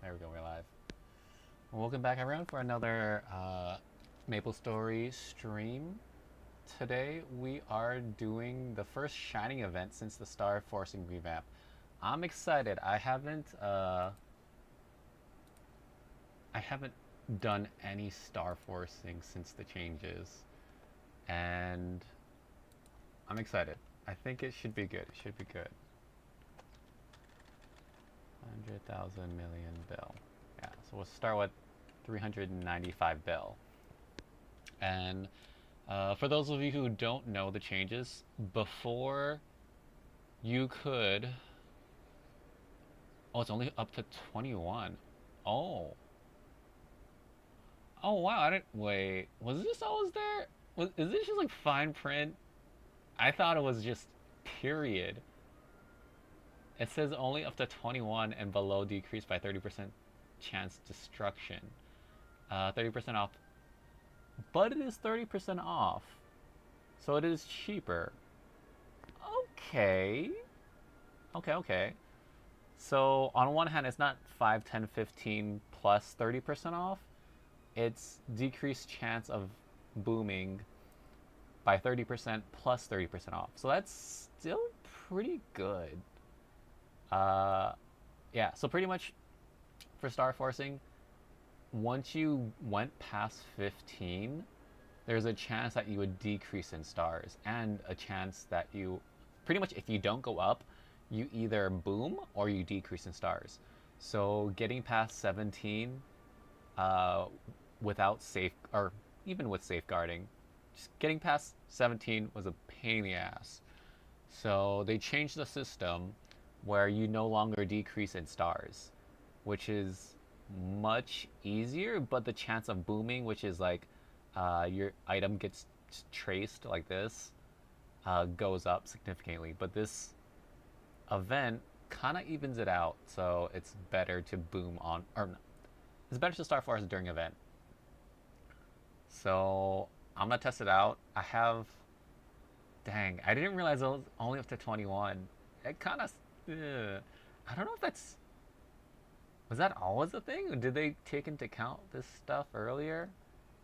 There we go, we're live. Welcome back, everyone, for another Maple Story stream. Today we are doing the first Shining event since the Star Forcing revamp. I'm excited. I haven't done any Star Forcing since the changes, and I'm excited. I think it should be good. It should be good. 100,000 million bill. Yeah, so we'll start with 395 bill. And for those of you who don't know the changes, before you could. Oh, it's only up to 21. Oh. Oh, wow. I didn't. Wait. Was this always there? Is this just like fine print? I thought it was just period. It says only up to 21 and below decreased by 30% chance destruction. 30% off. But it is 30% off. So it is cheaper. Okay. Okay. So on one hand, it's not 5, 10, 15 plus 30% off. It's decreased chance of booming by 30% plus 30% off. So that's still pretty good. Yeah, so pretty much for Star Forcing, once you went past 15, there's a chance that you would decrease in stars, and a chance that you, pretty much if you don't go up, you either boom or you decrease in stars. So getting past 17 without safe, or even with safeguarding, just getting past 17 was a pain in the ass. So they changed the system where you no longer decrease in stars, which is much easier, but the chance of booming, which is like your item gets traced like this, goes up significantly. But this event kind of evens it out, so it's better to boom on, or no, it's better to start force during event. So I'm gonna test it out. Dang, I didn't realize it was only up to 21. It kind of, I don't know if was that always a thing? Or did they take into account this stuff earlier?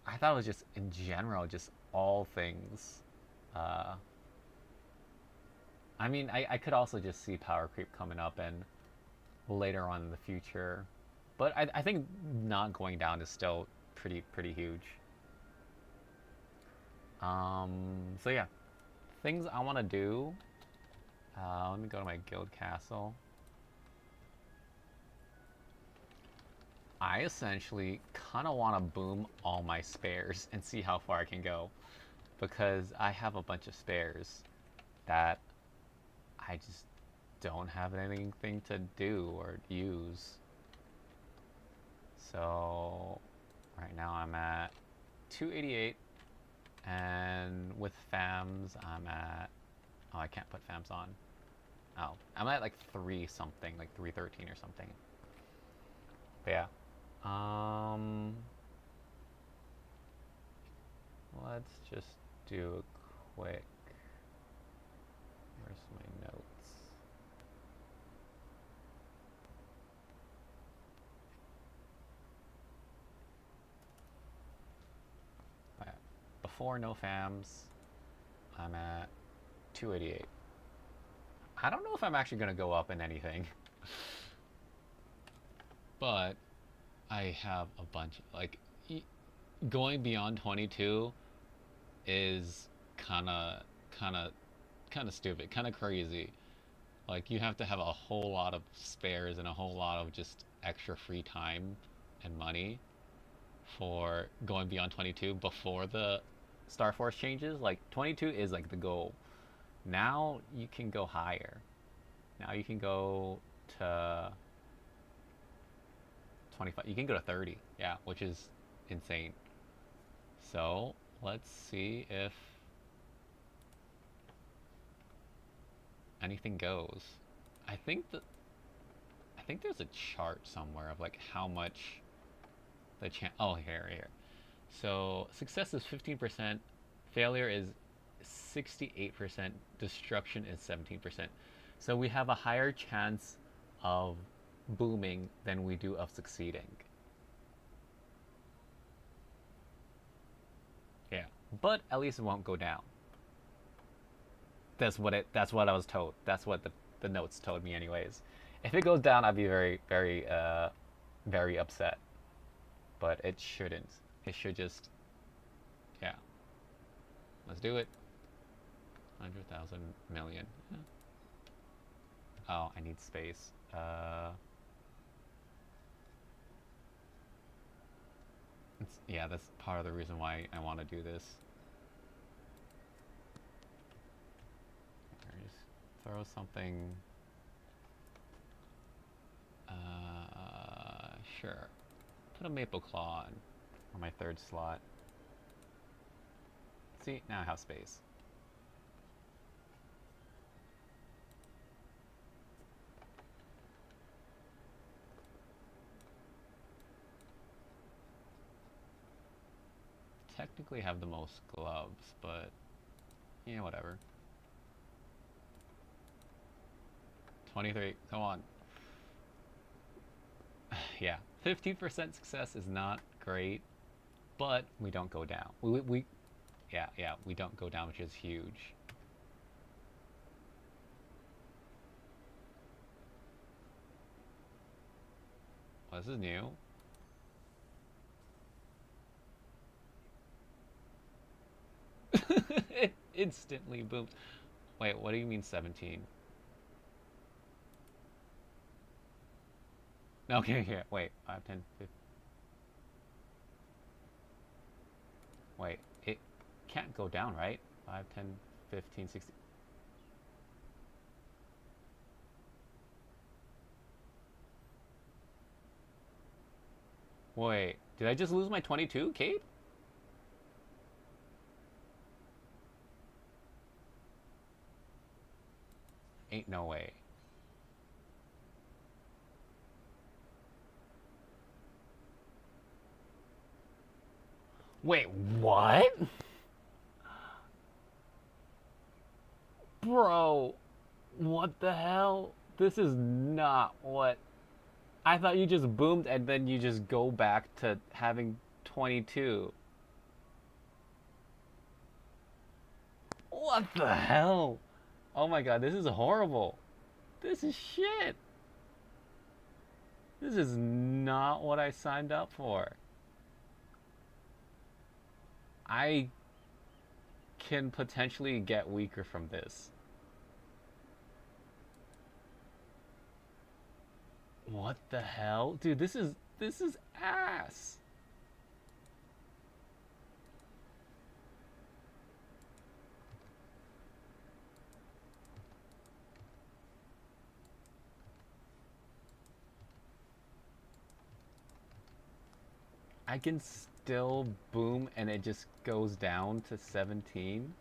I thought it was just in general, just all things. Uh, I mean, I could also just see power creep coming up and later on in the future. But I think not going down is still pretty huge. So yeah, things I want to do. Let me go to my guild castle. I essentially kind of want to boom all my spares and see how far I can go, because I have a bunch of spares that I just don't have anything to do or use. So right now I'm at 288, and with FAMs I'm at, oh, I can't put FAMs on. Oh, I'm at like 3 something, like 313 or something. But yeah. Let's just do a quick. Where's my notes? Oh, yeah. Before no FAMs, I'm at 288. I don't know if I'm actually gonna go up in anything, but I have a bunch. Like, going beyond 22 is kind of stupid, kind of crazy. Like, you have to have a whole lot of spares and a whole lot of just extra free time and money for going beyond 22 before the Star Force changes. Like, 22 is like the goal. Now you can go higher. Now you can go to 25. You can go to 30. Yeah, which is insane. So let's see if anything goes. I think there's a chart somewhere of like how much the chance. Oh, here. So success is 15%, failure is 68%, destruction is 17%. So we have a higher chance of booming than we do of succeeding. Yeah. But at least it won't go down. That's what I was told. That's what the notes told me anyways. If it goes down, I'd be very upset. But it shouldn't. It should just, yeah. Let's do it. 100,000 million. Yeah. Oh, I need space. Yeah, that's part of the reason why I want to do this. Just throw something. Sure. Put a maple claw on for my third slot. See, now I have space. Technically have the most gloves, but yeah, whatever. 23, come on. Yeah, 15% success is not great, but we don't go down. Yeah, we don't go down, which is huge. Oh, this is new. It instantly boomed. Wait, what do you mean 17? Okay, here, wait, 5, 10, 15. Wait, it can't go down, right? 5, 10, 15, 16. Wait, did I just lose my 22 cape? Ain't no way. Wait, what? Bro, what the hell? This is not what... I thought you just boomed and then you just go back to having 22. What the hell? Oh my god, this is horrible. This is shit. This is not what I signed up for. I can potentially get weaker from this. What the hell? Dude, this is ass. I can still boom and it just goes down to 17.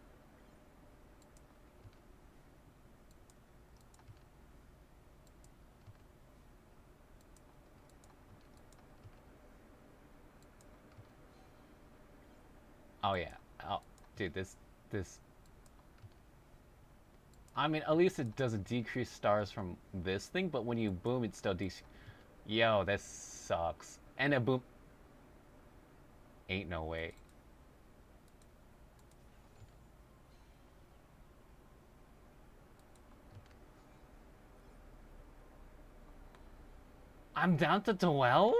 Oh yeah. Oh, dude, this. I mean, at least it doesn't decrease stars from this thing, but when you boom, it still decreases. Yo, this sucks. And a boom. Ain't no way. I'm down to 12?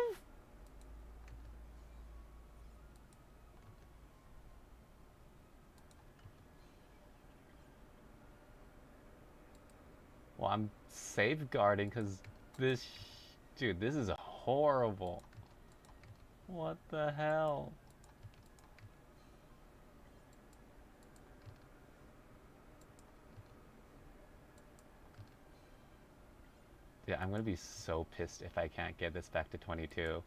Well, I'm safeguarding because this... Dude, this is horrible. What the hell? Yeah, I'm gonna be so pissed if I can't get this back to 22.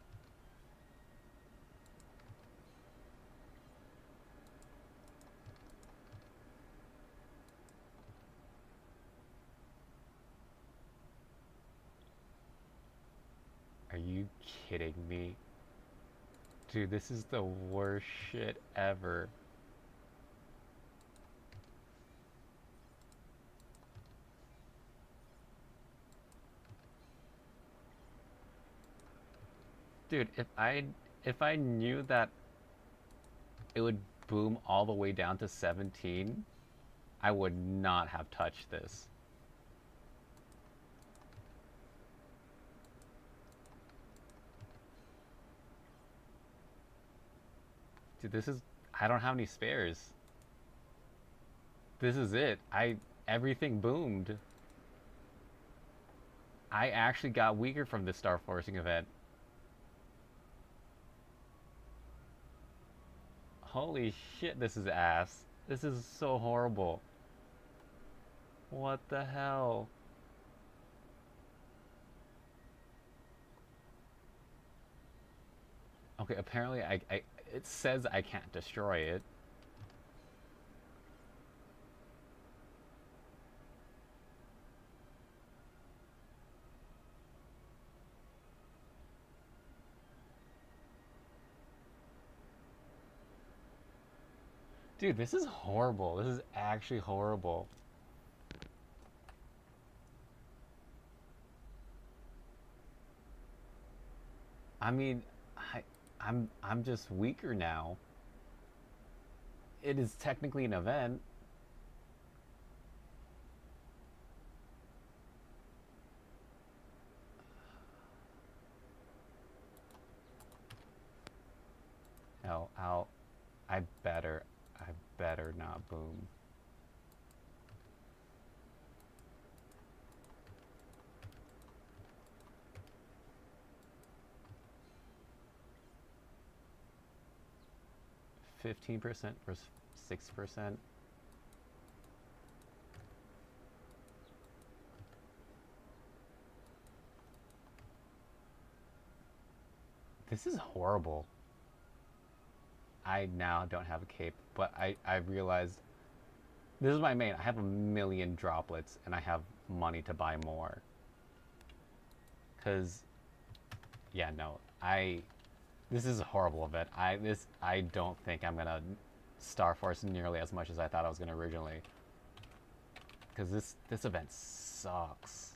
Are you kidding me? Dude, this is the worst shit ever. Dude, if I knew that it would boom all the way down to 17, I would not have touched this. Dude, this is I don't have any spares. This is it. I Everything boomed. I actually got weaker from this star forcing event. Holy shit, this is ass. This is so horrible. What the hell? Okay, apparently it says I can't destroy it. Dude, this is horrible. This is actually horrible. I mean, I I'm just weaker now. It is technically an event. No, I better I better not boom. 15% versus 6%. This is horrible. I now don't have a cape, but I realized this is my main. I have a million droplets and I have money to buy more. Cause yeah, no, this is a horrible event. I don't think I'm gonna Star Force nearly as much as I thought I was gonna originally. Cause this event sucks.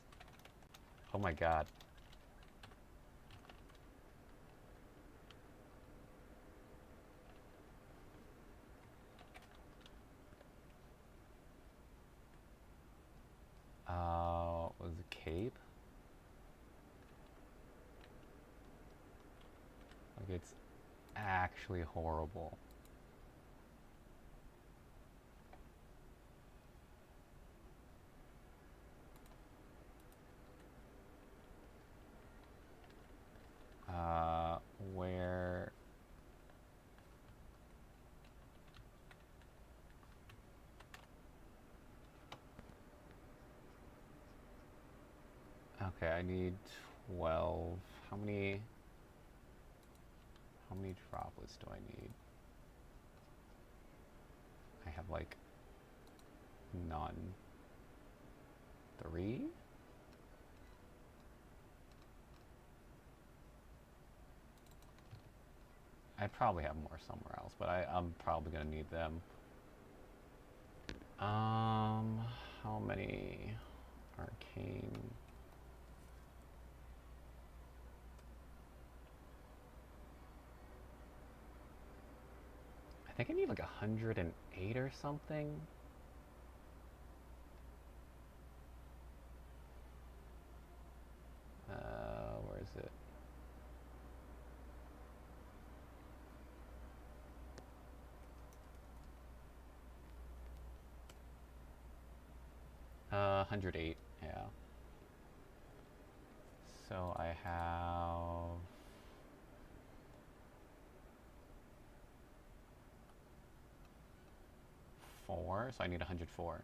Oh my god. Was it cape? Like it's actually horrible. Where okay, I need 12. How many droplets do I need? I have like none. 3? I probably have more somewhere else, but I'm probably gonna need them. How many arcane? I think I need like 108 or something. Where is it? Uh, 108, yeah. So I have 4, so I need 104.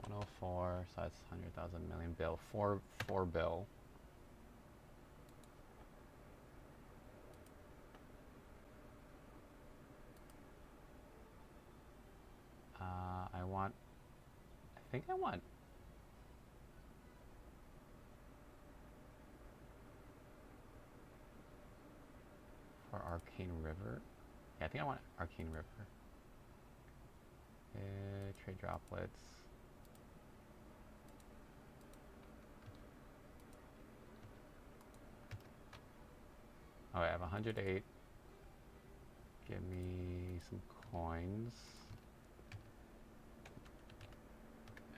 104, so that's 100,000 million bill. 4 bill. I want. I think I want. For Arcane River? Yeah, I think I want Arcane River. Trade droplets. Oh, I have 108. Give me some coins.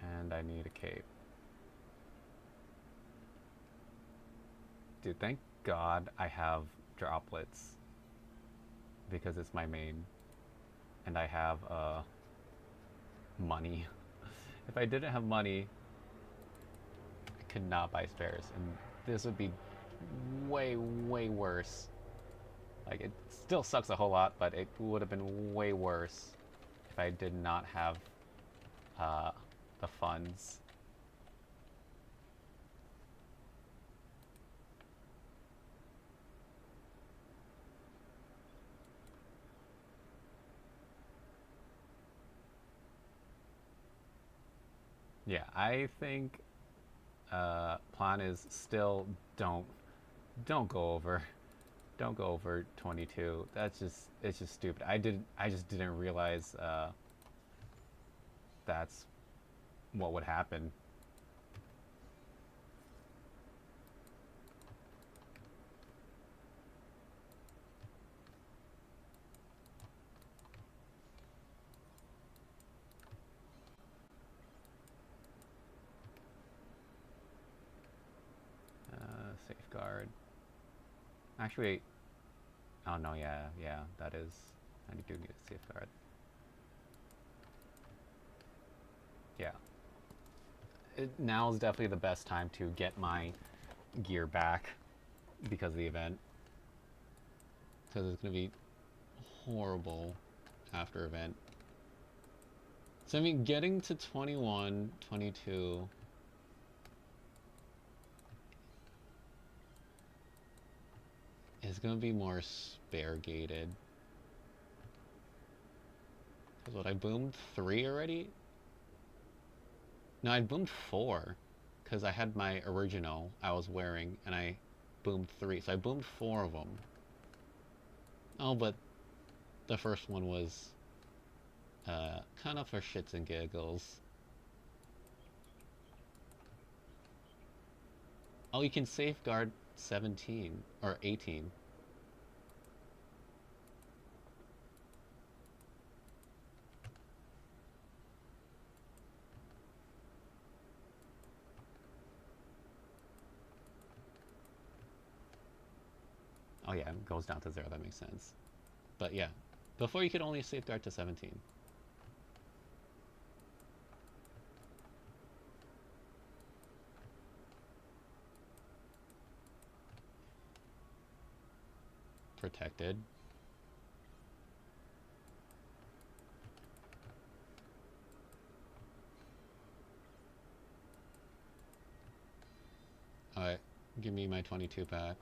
And I need a cape. Dude, thank God I have droplets. Because it's my main. And I have money. If I didn't have money, I could not buy spares. And this would be way, way worse. Like, it still sucks a whole lot, but it would have been way worse if I did not have the funds. Yeah, I think plan is still don't go over. Don't go over 22. It's just stupid. I just didn't realize that's what would happen. Safeguard. Actually, oh no, yeah, that is. I do need a safeguard. Yeah. Now is definitely the best time to get my gear back because of the event. Because it's going to be horrible after event. So I mean, getting to 21, 22 is going to be more spare gated. Because what, I boomed 3 already? No, I boomed 4. Because I had my original I was wearing and I boomed 3. So I boomed 4 of them. Oh, but the first one was kind of for shits and giggles. Oh, you can safeguard 17 or 18. Oh yeah, it goes down to 0, that makes sense. But yeah, before you could only safeguard to 17. Protected. Alright, give me my 22 pack.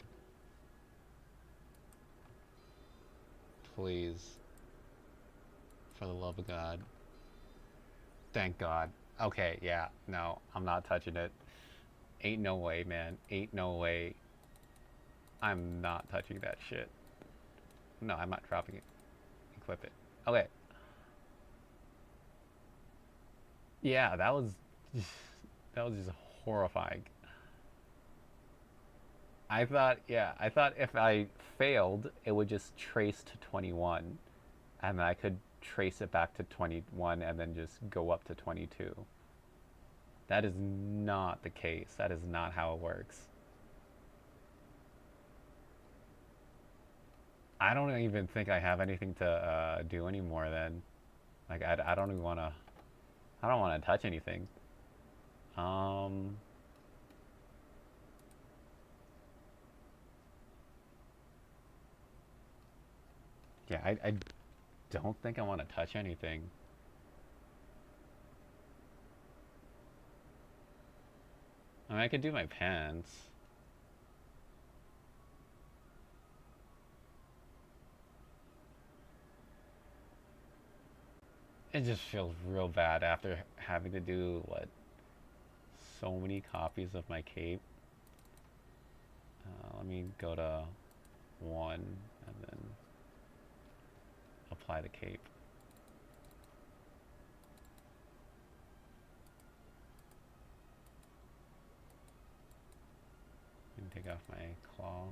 Please. For the love of God. Thank God. Okay, yeah, no, I'm not touching it. Ain't no way, man. Ain't no way. I'm not touching that shit. No, I'm not dropping it. Equip it. Okay. Yeah, that was that was just horrifying. I thought if I failed, it would just trace to 21 and then I could trace it back to 21 and then just go up to 22. That is not the case. That is not how it works. I don't even think I have anything to do anymore then. Like, I don't even want to, I don't want to touch anything. Um, yeah, I don't think I want to touch anything. I mean, I could do my pants. It just feels real bad after having to do, what, so many copies of my cape. Let me go to 1 and then apply the cape. take off my claw.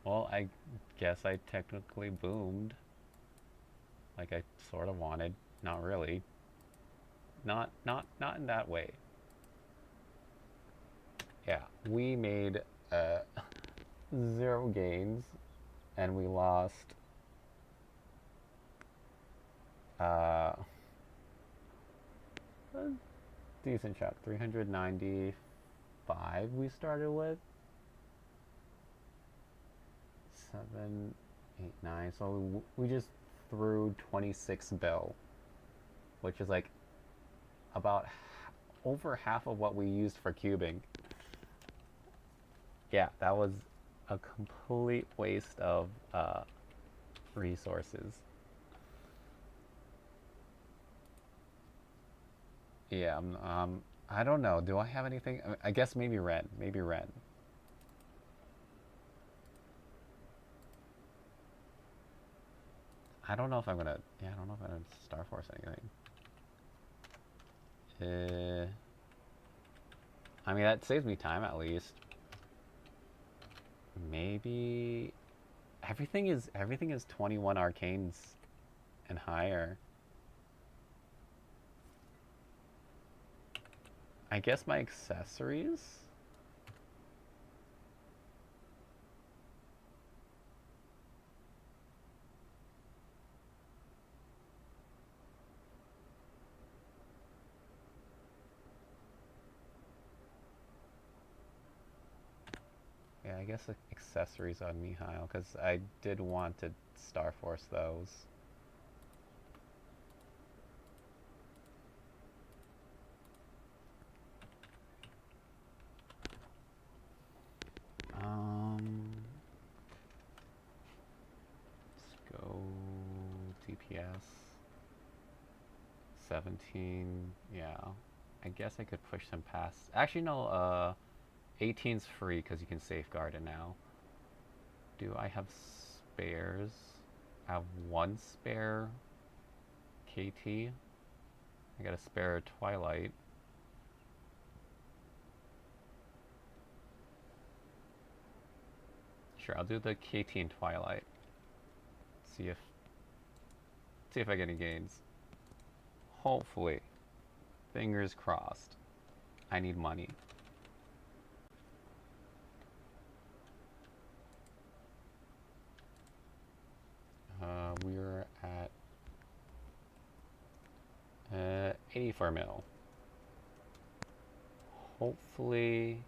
Well, I guess I technically boomed. Like I sort of wanted. Not really. Not in that way. Yeah, we made 0 gains, and we lost a decent chunk. 395 we started with. 7, 8, 9. So we just threw 26 bill, which is like about over half of what we used for cubing. Yeah, that was a complete waste of resources. Yeah, I don't know. Do I have anything? I guess maybe Ren. Maybe Ren. I don't know if I'm gonna. Yeah, I don't know if I'm gonna Star Force anything. I mean, that saves me time at least. Maybe everything is 21 arcanes and higher. I guess my accessories. Yeah, I guess accessories on Mihail, because I did want to Star Force those. Let's go DPS. 17, yeah. I guess I could push them past. Actually, no, 18's free because you can safeguard it now. Do I have spares? I have 1 spare KT. I got a spare Twilight. Sure, I'll do the KT and Twilight. See if I get any gains. Hopefully. Fingers crossed. I need money. We're at 84 mil. Hopefully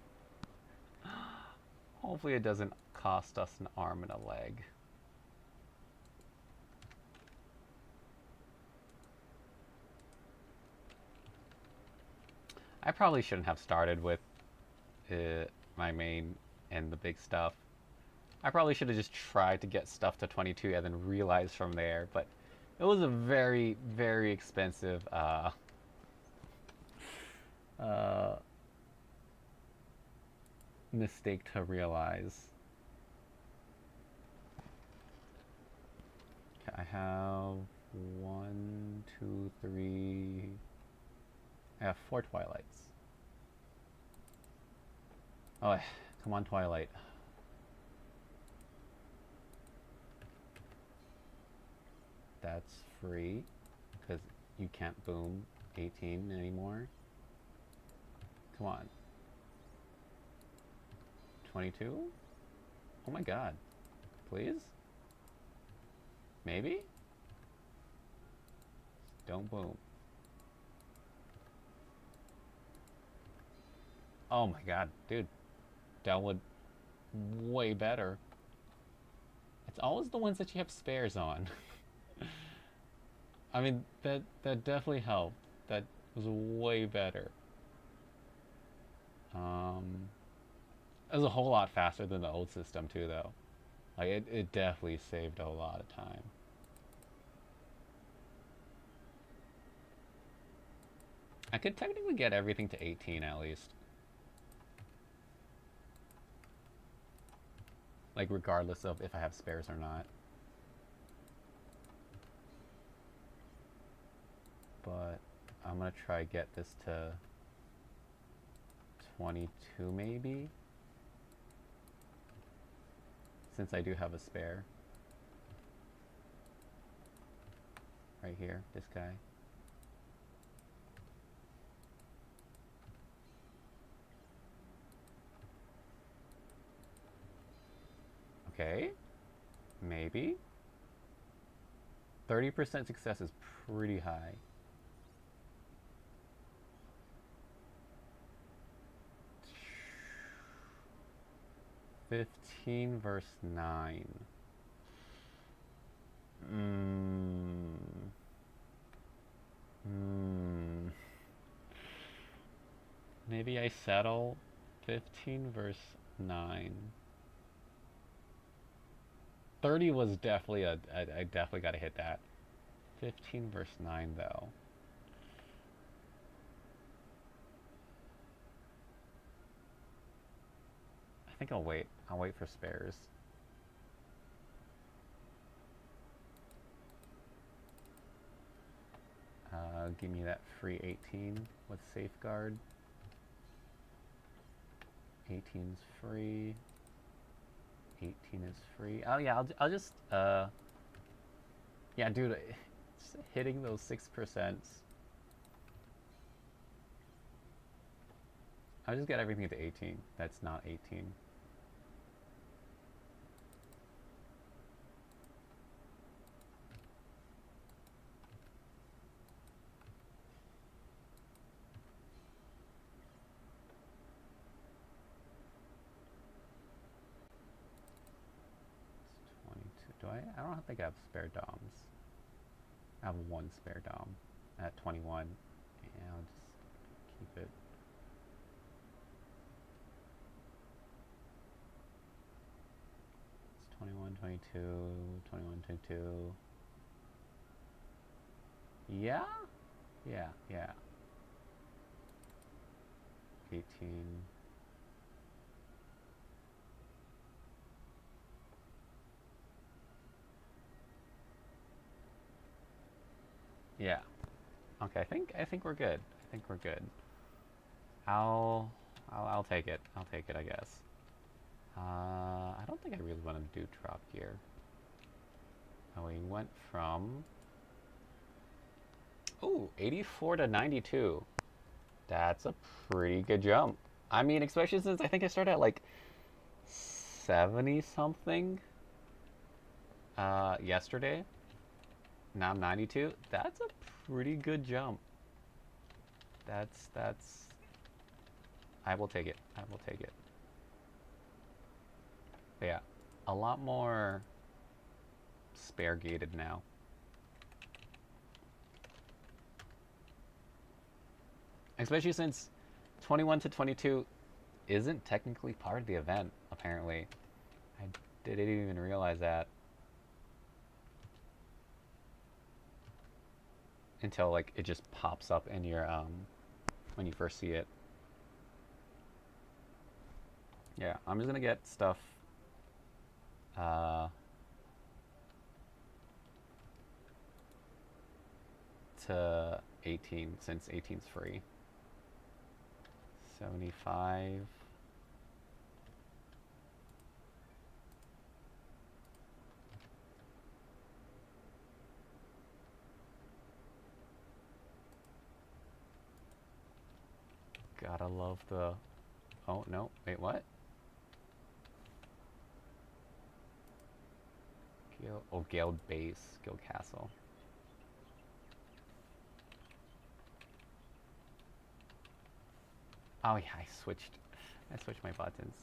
it doesn't cost us an arm and a leg. I probably shouldn't have started with my main and the big stuff. I probably should have just tried to get stuff to 22 and then realized from there, but it was a very, very expensive mistake to realize. Okay, I have 1, 2, 3. I have 4 Twilights. Oh, come on, Twilight. That's free because you can't boom 18 anymore. Come on. 22? Oh my god. Please? Maybe? Don't boom. Oh my god, dude. That would way better. It's always the ones that you have spares on. I mean, that definitely helped. That was way better. It was a whole lot faster than the old system too, though. Like it definitely saved a lot of time. I could technically get everything to 18 at least. Like regardless of if I have spares or not. But I'm gonna try get this to 22 maybe? Since I do have a spare. Right here, this guy. Okay, maybe. 30% success is pretty high. $15 versus 9. Maybe I settle 15 versus 9. 30 was definitely I definitely got to hit that. 15 versus 9 though. I think I'll wait. I'll wait for spares. Give me that free 18 with safeguard. 18's free. 18 is free. Oh yeah, I'll just yeah, dude, hitting those 6%. I'll just get everything to 18. That's not 18. I don't think I have spare DOMs. I have one spare DOM at 21. Yeah, I'll just keep it. It's 21, 22, 21, 22. Yeah? Yeah, yeah. 18. Yeah. Okay, I think we're good. I think we're good. I'll take it. I'll take it, I guess. I don't think I really want to do drop gear. Oh, we went from 84 to 92. That's a pretty good jump. I mean, especially since I think I started at like 70 something yesterday. Now I'm 92. That's a pretty good jump. That's I will take it. I will take it. But yeah, a lot more spare gated now. Especially since 21 to 22 isn't technically part of the event, apparently. I didn't even realize that until like it just pops up in your when you first see it. Yeah, I'm just gonna get stuff to 18 since 18's free. 75. Gotta love the... Oh, no. Wait, what? Guild... Oh, Guild Base. Guild Castle. Oh, yeah, I switched my buttons.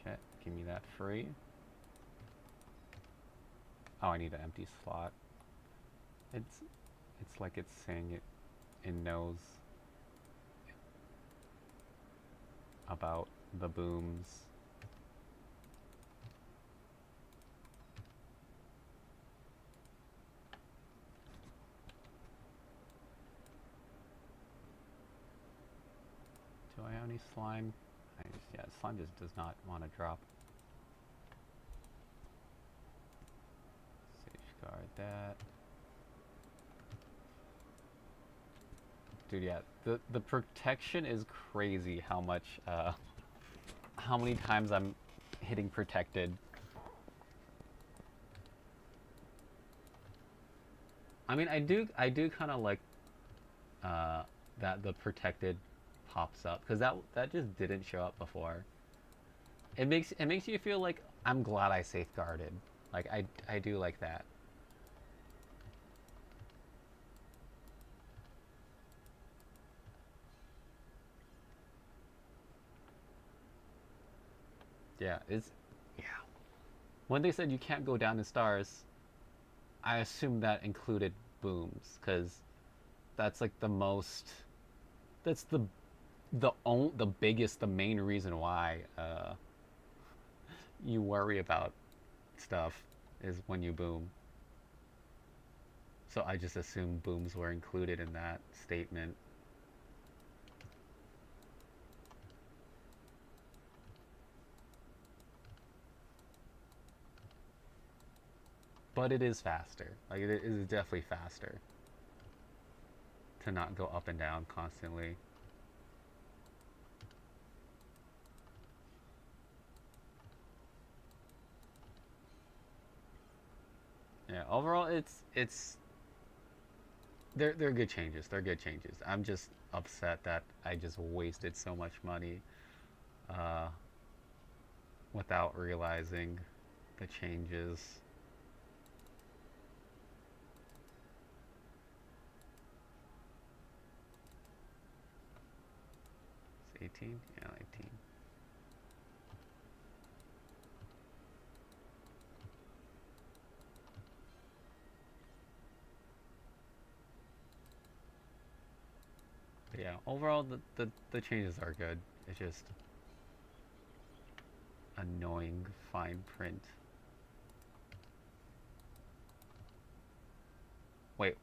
Okay, give me that free. Oh, I need an empty slot. It's like it's saying it knows about the booms. Do I have any slime? Yeah, slime just does not want to drop. Safeguard that. Dude, yeah, the protection is crazy. How many times I'm hitting protected. I mean, I do kind of like that the protected pops up because that just didn't show up before. It makes you feel like I'm glad I safeguarded. Like I do like that. Yeah, it's yeah. When they said you can't go down in stars, I assumed that included booms because that's like the most. That's the biggest, the main reason why you worry about stuff is when you boom. So I just assumed booms were included in that statement. But it is faster. Like it is definitely faster to not go up and down constantly. Yeah, overall it's they're good changes. They're good changes. I'm just upset that I just wasted so much money uh, without realizing the changes. It's 18? Yeah, 18. But yeah, overall the changes are good. It's just annoying fine print. Wait,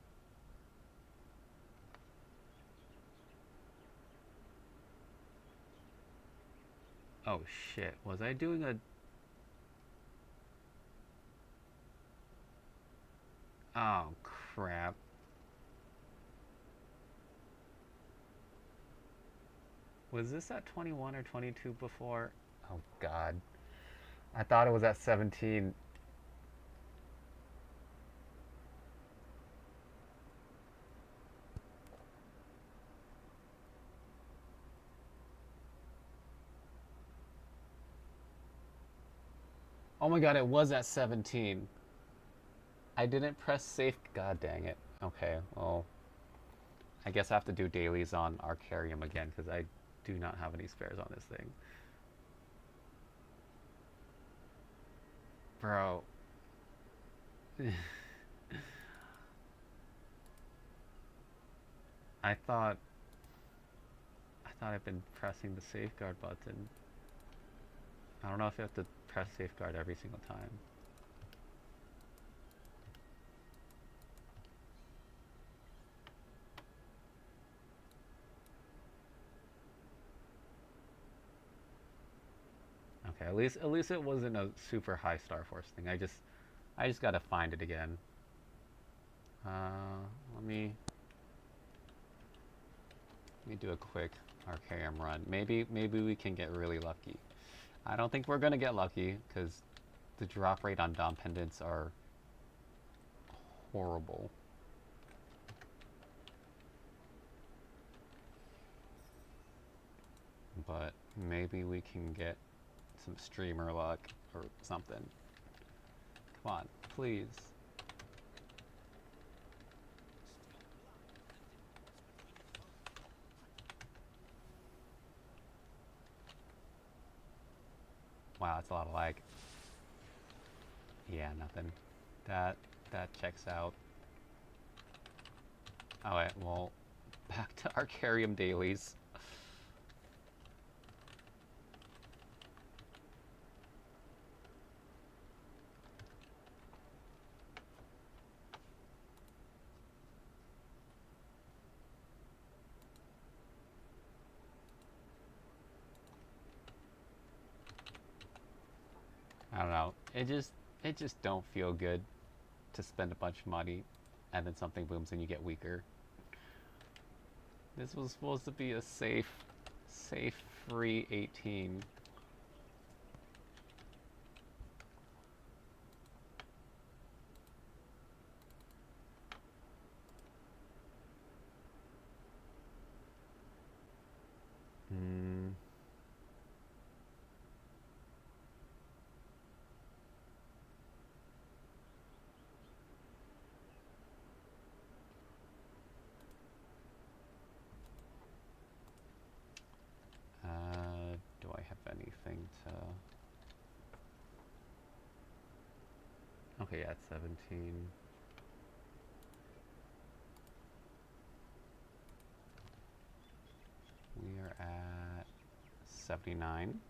oh shit. Was I doing a Oh crap. Was this at 21 or 22 before? Oh god. I thought it was at 17. Oh my god, it was at 17. I didn't press safe. God dang it. Okay, well, I guess I have to do dailies on Arcarium again because I do not have any spares on this thing. Bro. I thought I've been pressing the safeguard button. I don't know if you have to press safeguard every single time. Okay, at least it wasn't a super high Star Force thing. I just gotta find it again. Let me do a quick Arcarium run. Maybe we can get really lucky. I don't think we're gonna get lucky because the drop rate on Dom pendants are horrible. But maybe we can get some streamer luck or something. Come on, please. Wow, that's a lot of lag. Yeah, nothing. That that checks out. Alright, well, back to Arcarium dailies. It just it just don't feel good to spend a bunch of money and then something booms and you get weaker. This was supposed to be a safe free 18. Hmm. Do I have anything to... Okay, yeah, it's 17. We are at 79.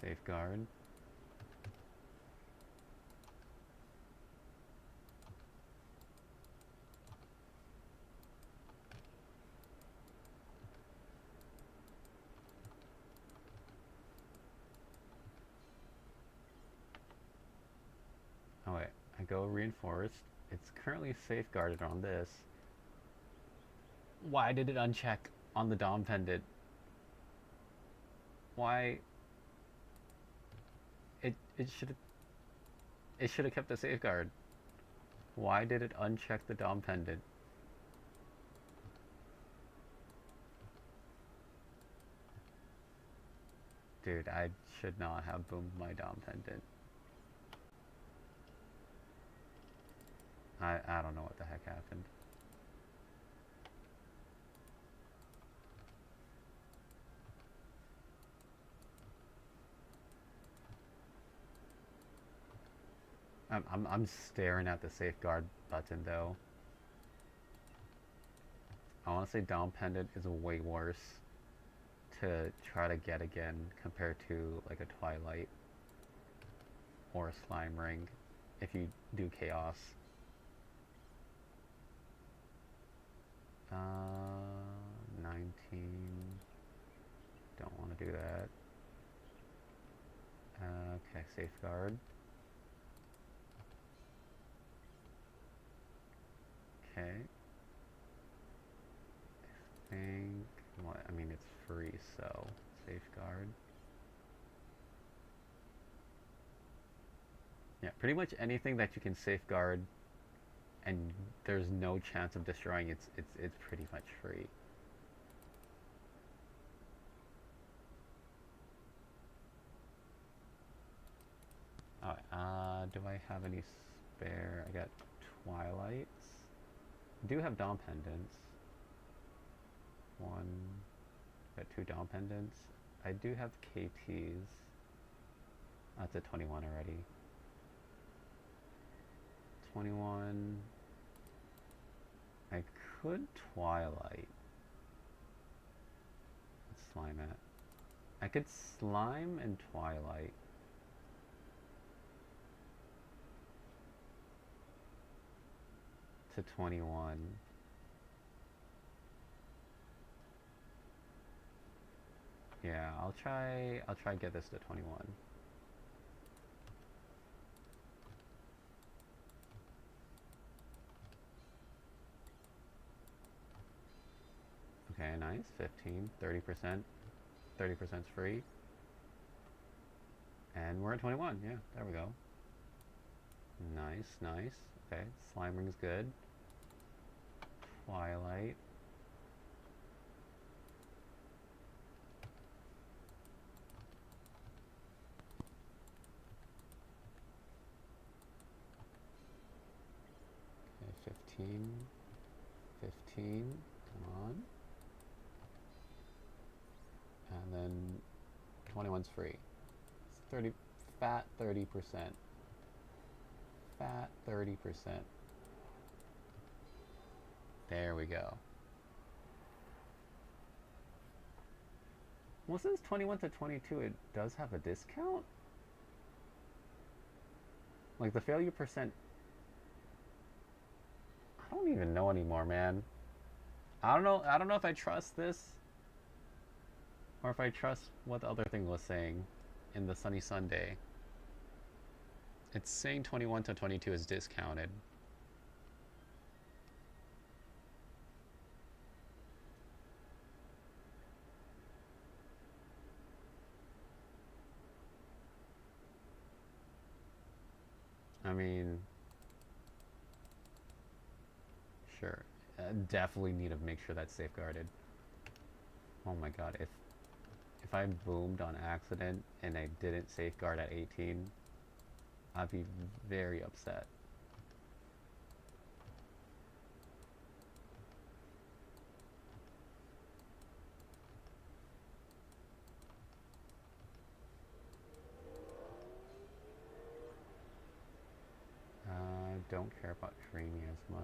Safeguard. Oh wait, I go reinforced. It's currently safeguarded on this. Why did it uncheck on the Dom pendant? Why? It should have kept the safeguard. Why did it uncheck the Dom pendant? Dude, I should not have boomed my Dom pendant. I don't know what the heck happened. I'm staring at the safeguard button though. I want to say Dom pendant is way worse to try to get again compared to like a Twilight or a Slime Ring if you do Chaos. 19. Don't want to do that. Okay, Safeguard. Okay. I think, well, I mean, it's free, so Safeguard. Yeah, pretty much anything that you can safeguard and there's no chance of destroying it's pretty much free. Alright, do I have any spare? I got Twilights. I do have Dom pendants. One, got two Dom pendants. I do have KTs. That's a 21 already. 21. I could Twilight. Let's slime it. I could slime and Twilight. To 21. Yeah, I'll try get this to 21. Okay, nice. 15, 30%. 30%'s free. And we're at 21. Yeah, there we go. Nice, nice. Okay, Slime Ring's good. Twilight. Okay, 15. 15. Come on. And then 21's free. It's 30, fat 30%. fat 30%. There we go. Well, since 21 to 22, it does have a discount? Like the failure percent, I don't even know anymore, man. I don't know if I trust this or if I trust what the other thing was saying in the Sunny Sunday. It's saying 21 to 22 is discounted. I mean, sure. Definitely need to make sure that's safeguarded. Oh my god, if I boomed on accident and I didn't safeguard at 18, I'd be very upset. Don't care about creamy as much.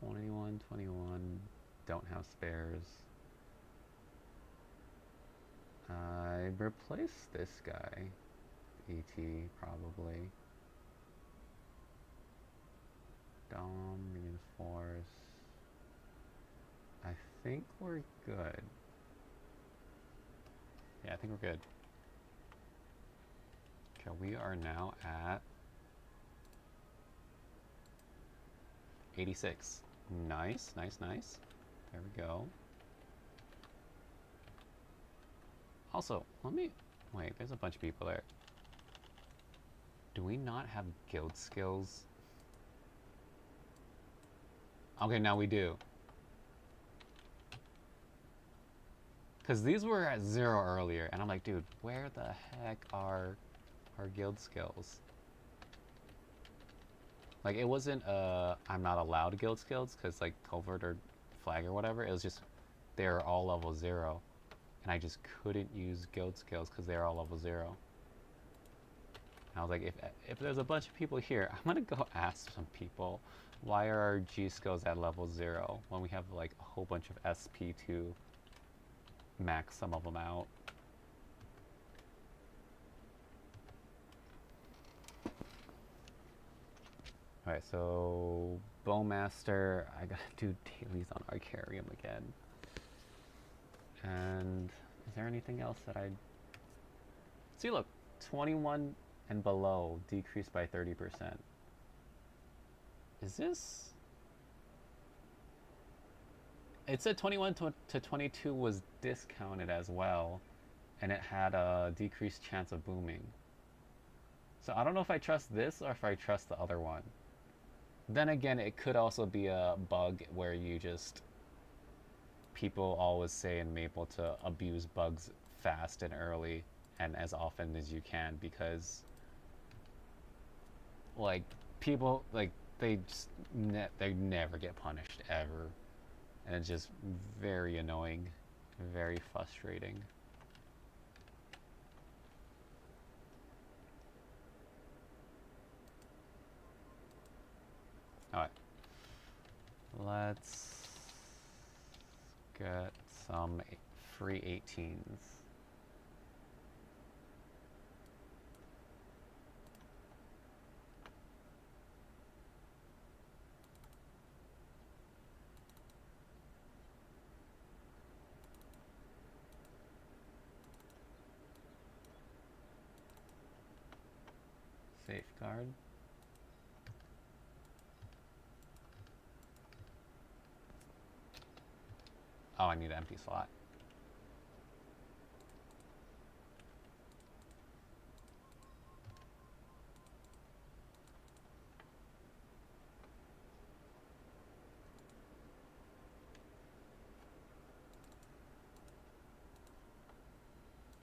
$21.21. Don't have spares. I replace this guy. ET probably. Dom, reinforce. I think we're good. Yeah, I think we're good. Okay, we are now at 86. Nice, nice, nice. There we go. Also, let me... Wait, there's a bunch of people there. Do we not have guild skills? Okay, now we do. Because these were at 0 earlier, and I'm like, dude, where the heck are our guild skills? Like, it wasn't, I'm not allowed guild skills, because, like, covert or flag or whatever. It was just, they were all level 0. And I just couldn't use guild skills, because they were all level 0. And I was like, if there's a bunch of people here, I'm gonna go ask some people, why are our G skills at level 0, when we have, like, a whole bunch of SP to max some of them out. Alright, so Bowmaster, I gotta do dailies on Arcarium again. And is there anything else that I... See, look, 21 and below decreased by 30%. Is this... It said 21 to 22 was discounted as well, and it had a decreased chance of booming. So I don't know if I trust this or if I trust the other one. Then again, it could also be a bug where you just... People always say in Maple to abuse bugs fast and early and as often as you can, because like people, like they just they never get punished ever, and it's just very annoying, very frustrating. All right, let's get some free 18s. Safeguard. Oh, I need an empty slot.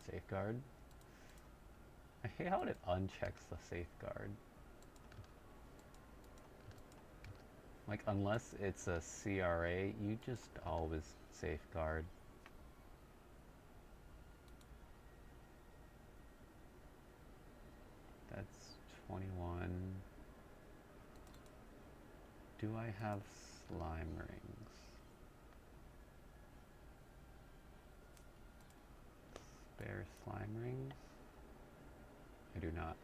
Safeguard. I hate how it unchecks the safeguard. Like, unless it's a CRA, you just always safeguard. 21. Do I have slime rings? Spare slime rings? I do not.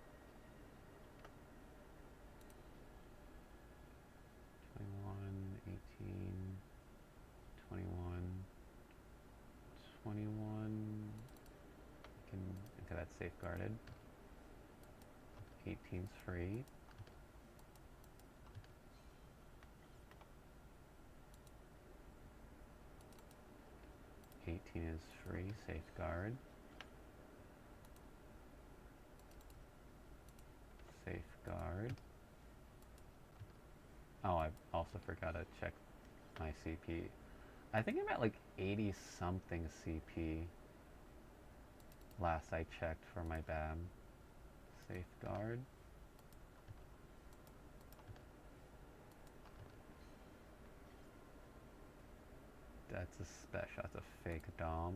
21, 18, 21, 21. Okay, that's safeguarded. 18's free. Eighteen is free, safeguard. Safeguard. Oh, I also forgot to check my CP. I think I'm at like 80 something CP last I checked for my BAM. Safeguard. That's a special, that's a fake Dom.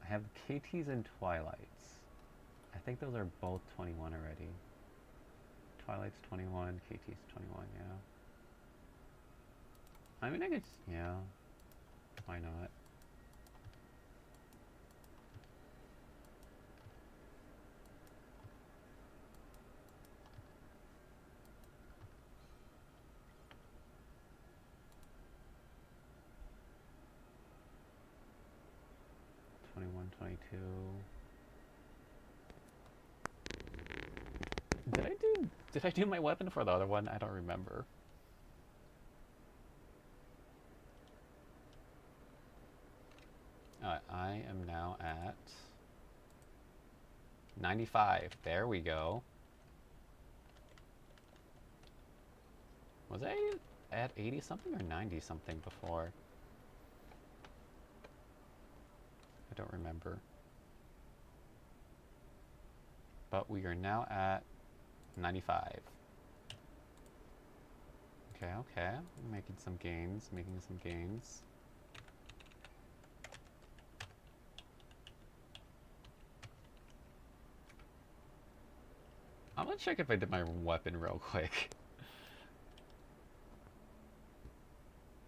I have KTs and Twilights. I think those are both 21 already. Twilight's 21, KT's 21, yeah. I mean, I could, yeah. Why not? Did I do my weapon for the other one? I don't remember. I am now at 95. There we go. Was I at 80 something or 90 something before? I don't remember. But we are now at 95. Okay, okay. Making some gains, I'm gonna check if I did my weapon real quick.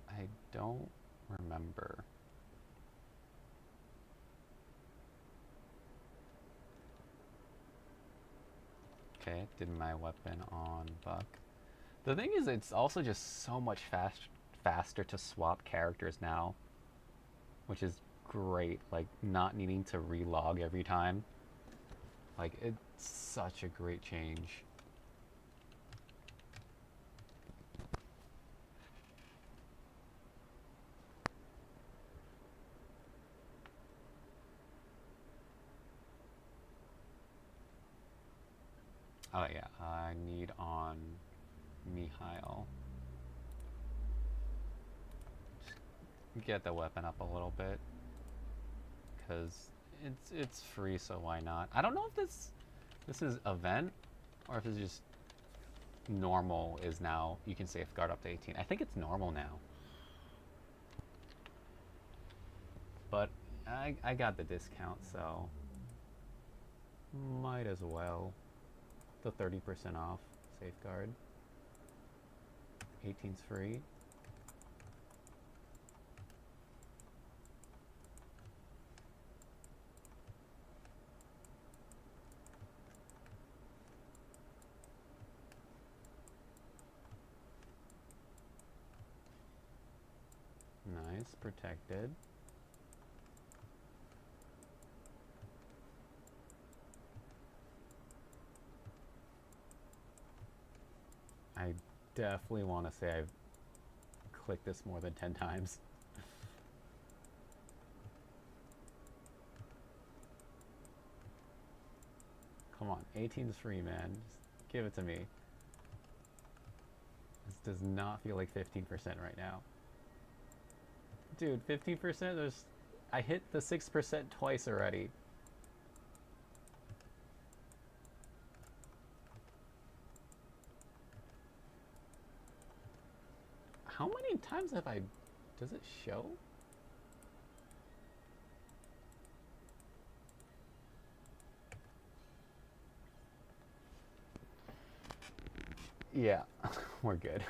I don't remember. Okay, did my weapon on Buck. The thing is, it's also just so much faster to swap characters now, which is great. Like, not needing to relog every time. Like, it's such a great change. Oh yeah, I need on Mihail. Just get the weapon up a little bit, because it's free, so why not? I don't know if this is event or if it's just normal. Is now you can safeguard up to 18. I think it's normal now, but I got the discount, so might as well. The 30% off safeguard. 18's free. Nice, protected. I definitely want to say I've clicked this more than 10 times. Come on, 18's free, man. Just give it to me. This does not feel like 15% right now. Dude, 15%? I hit the 6% twice already. How many times have I... Does it show? Yeah, we're good.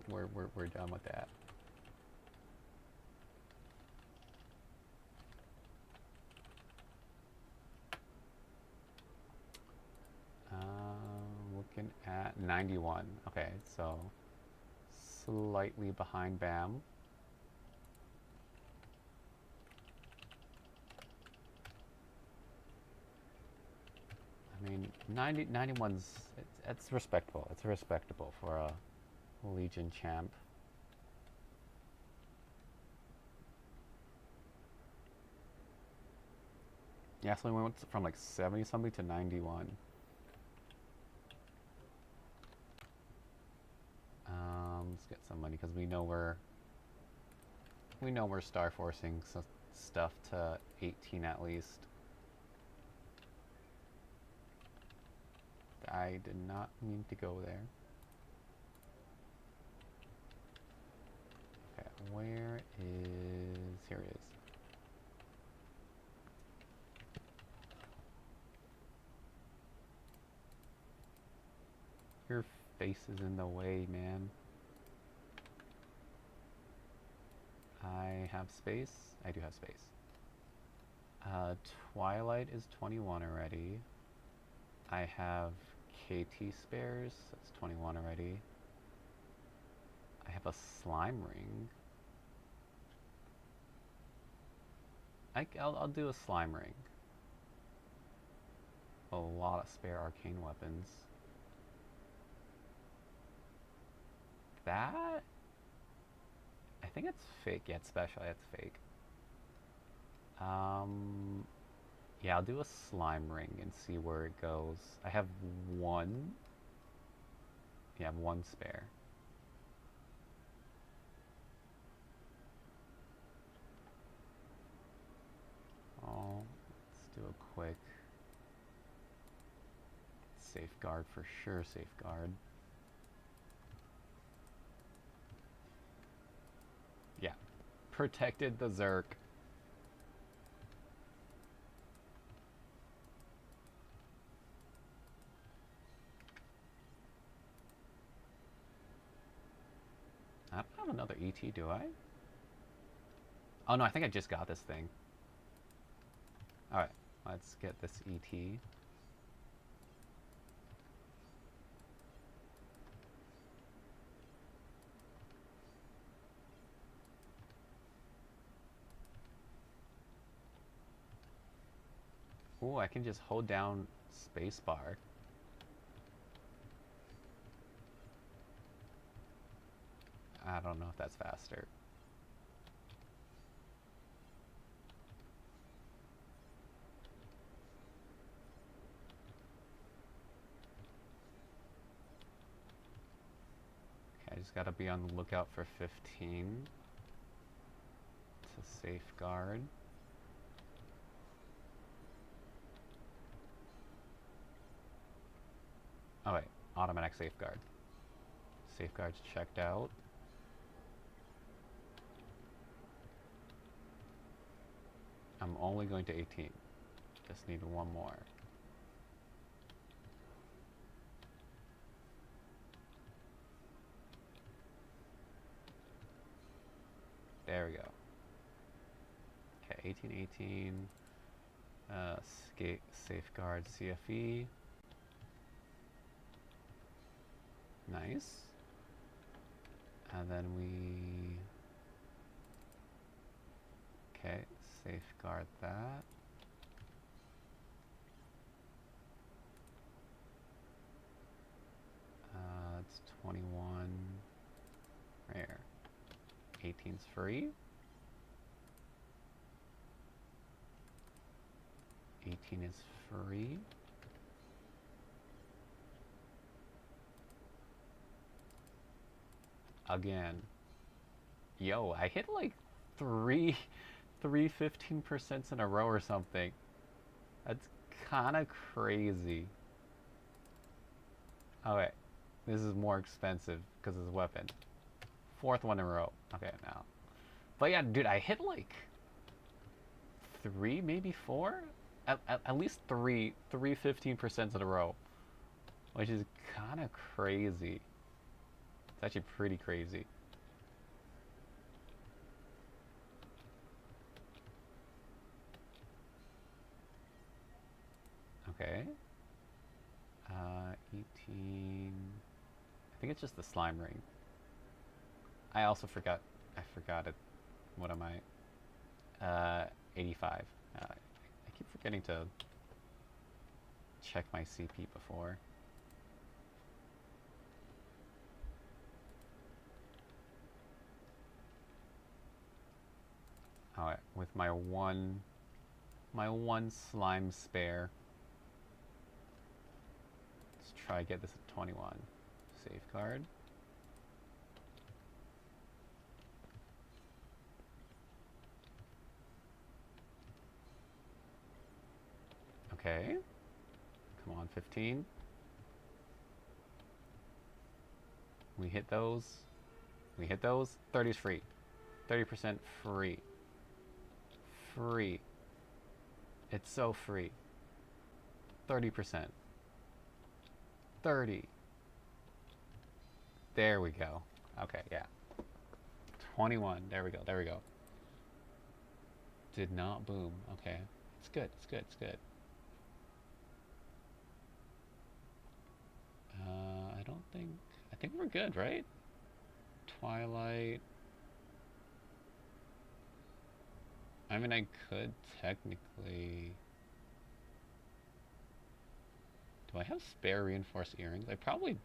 We're done with that. Looking at 91. Okay, so slightly behind BAM. I mean, 91's, it's respectable. It's respectable for a Legion champ. Yeah, so we went from like 70 something to 91. Let's get some money because we know we're star forcing stuff to 18 at least. I did not mean to go there. Okay, where is... Here it is. Your face is in the way, man. I have space. I do have space. Twilight is 21 already. I have KT spares. That's 21 already. I have a slime ring. I'll do a slime ring. A lot of spare arcane weapons. That? I think it's fake. Yeah, it's special. Yeah, it's fake. Yeah, I'll do a slime ring and see where it goes. I have one. Yeah, I have one spare. Oh, let's do a quick safeguard for sure. Safeguard. Yeah, protected the Zerk. I don't have another ET, do I? Oh no, I think I just got this thing. Alright, let's get this ET. Ooh, I can just hold down spacebar. I don't know if that's faster. Okay, I just gotta be on the lookout for 15 to safeguard. Oh wait, automatic safeguard. Safeguard's checked out. I'm only going to 18. Just need one more. There we go. Okay, 18, 18. Safeguard CFE. Nice. And then we... Okay, safeguard that. It's 21. Rare. 18's free. 18 is free. Again. Yo, I hit like three 15% in a row or something. That's kind of crazy. Okay, this is more expensive because it's a weapon. Fourth one in a row. Okay, now. But yeah, dude, I hit like 3, maybe 4? At least 15% in a row. Which is kind of crazy. actually pretty crazy. Okay. 18. I think it's just the slime ring. I also forgot. I forgot it. What am I? 85. I keep forgetting to check my CP before. Alright, with my one slime spare. Let's try to get this at 21. Safeguard. Okay. Come on, 15. We hit those. We hit those. 30's free. 30% free. Free. It's so free. 30%. 30. There we go. Okay, yeah. 21. There we go. There we go. Did not boom. Okay. It's good. It's good. It's good. I don't think... I think we're good, right? Twilight... I mean, I could technically... Do I have spare reinforced earrings? I probably...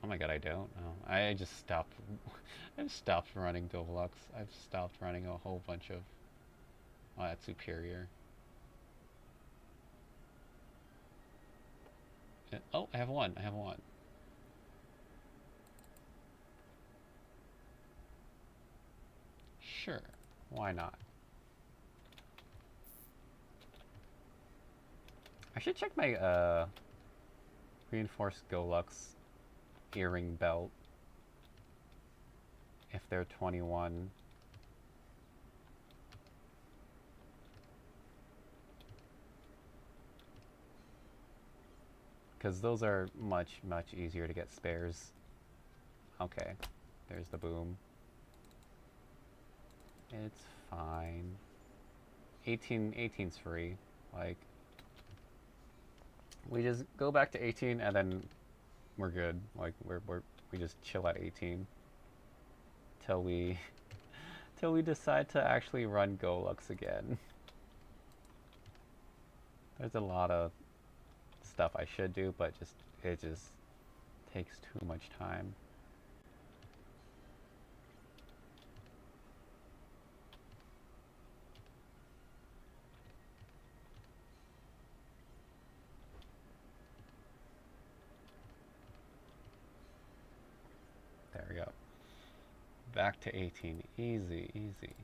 Oh my god, I don't. Oh, I just stopped... I've stopped running Deluxe. I've stopped running a whole bunch of... Oh, that's superior. Oh, I have one. I have one. Sure. Why not? I should check my reinforced Golux earring belt if they're 21. Because those are much easier to get spares. Okay, there's the boom. It's fine. 18's free. Like, we just go back to 18 and then we're good. Like, we just chill at 18 till we decide to actually run Golux again. There's a lot of stuff I should do, but it just takes too much time. There we go. Back to 18. Easy, easy.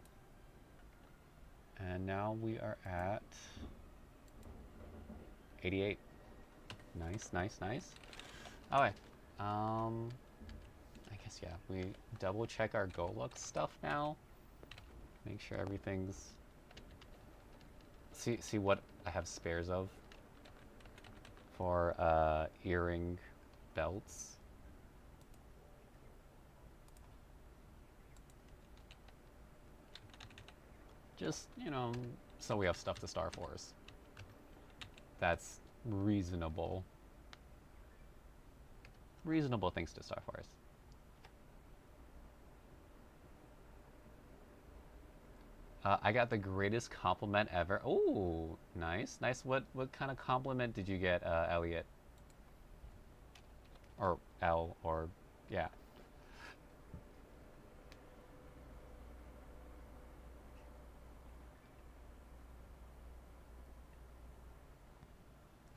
And now we are at 88. Nice, nice, nice. Alright. I guess, yeah, we double check our Golux stuff now. Make sure everything's... See what I have spares of for earring belts. Just, you know, so we have stuff to Star Force. That's reasonable. Reasonable things to Star Force. I got the greatest compliment ever. Oh, nice, nice. What kind of compliment did you get, Elliot? Or L, or yeah.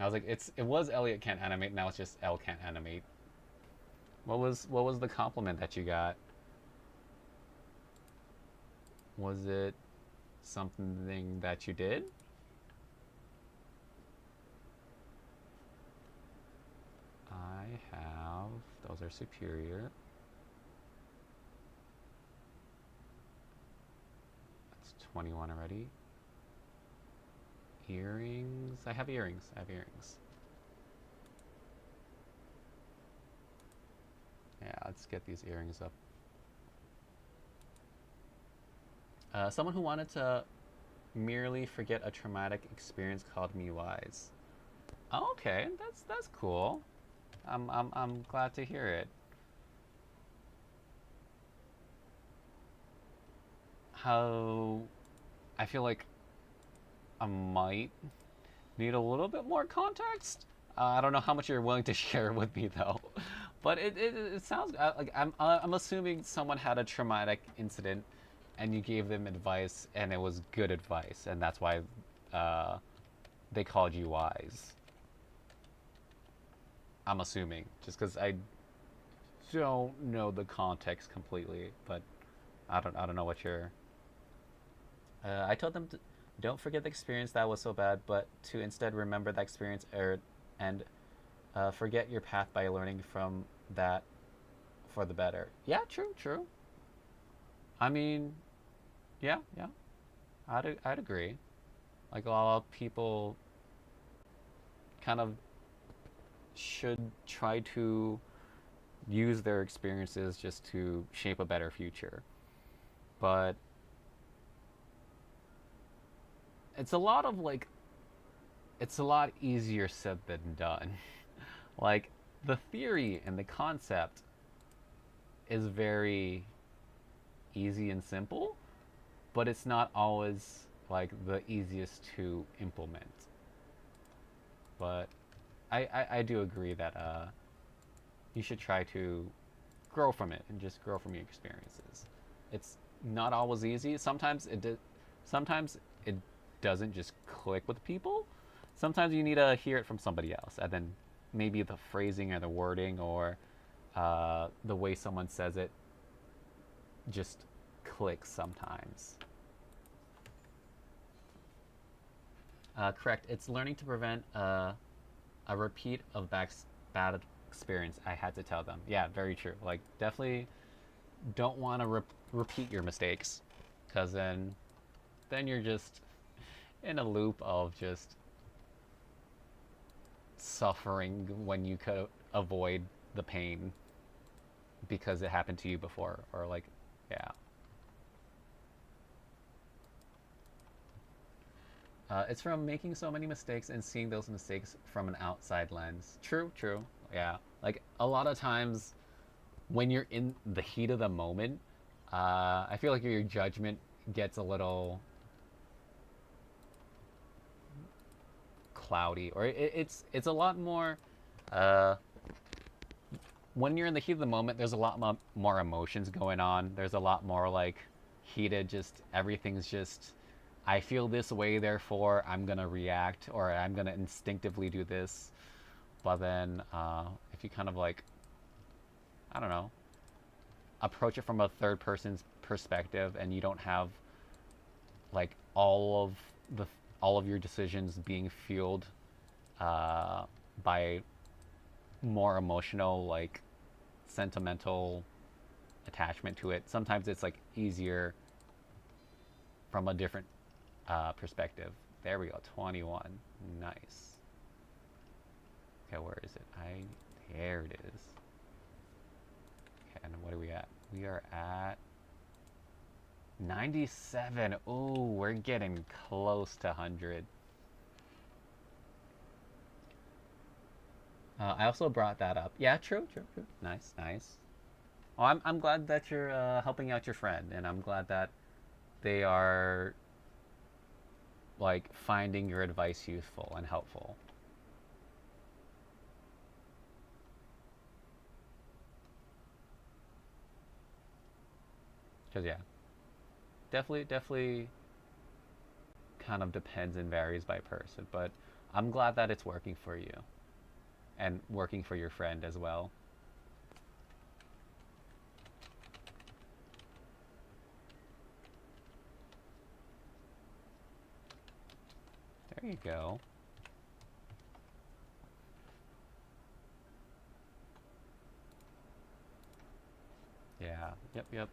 I was like, it was Elliot can't animate. Now it's just L can't animate. What was the compliment that you got? Was it something that you did? I have... Those are superior. That's 21 already. Earrings? I have earrings. I have earrings. Yeah, let's get these earrings up. Someone who wanted to merely forget a traumatic experience called me wise. Oh, okay, that's cool. I'm glad to hear it. How I feel like I might need a little bit more context. I don't know how much you're willing to share with me though, but it sounds like I'm assuming someone had a traumatic incident, and you gave them advice, and it was good advice, and that's why uh, they called you wise. I'm assuming, just because I don't know the context completely, but I don't know what you're. I told them to, don't forget the experience that was so bad, but to instead remember that experience and forget your path by learning from that for the better. Yeah, true, true. I mean, yeah, yeah. I'd agree. Like a lot of people kind of should try to use their experiences just to shape a better future. But it's a lot of like it's a lot easier said than done. Like the theory and the concept is very easy and simple, but it's not always like the easiest to implement. But I do agree that you should try to grow from it and just grow from your experiences. It's not always easy. Sometimes it doesn't just click with people. Sometimes you need to hear it from somebody else, and then maybe the phrasing or the wording or the way someone says it just clicks sometimes. Correct. It's learning to prevent a repeat of bad experience. I had to tell them. Yeah, very true. Like, definitely don't want to repeat your mistakes, because then you're just in a loop of just suffering when you could avoid the pain because it happened to you before, or like, yeah. It's from making so many mistakes and seeing those mistakes from an outside lens. True, true. Yeah. Like a lot of times when you're in the heat of the moment, I feel like your judgment gets a little cloudy, or it's a lot more. Uh, when you're in the heat of the moment, there's a lot more emotions going on. There's a lot more like heated. Just everything's just. I feel this way, therefore I'm gonna react, or I'm gonna instinctively do this. But then, if you kind of like, I don't know, approach it from a third person's perspective, and you don't have like the all of your decisions being fueled by more emotional, like sentimental attachment to it. Sometimes it's like easier from a different perspective. There we go, 21. Nice. Okay, where is it? There it is. Okay, and what are we at? We are at 97. Ooh, we're getting close to 100. I also brought that up. Yeah, true, true, true. Nice, nice. Well, I'm glad that you're helping out your friend, and I'm glad that they are like finding your advice useful and helpful. Because yeah, definitely kind of depends and varies by person, but I'm glad that it's working for you and working for your friend as well. There you go. Yeah, yep, yep.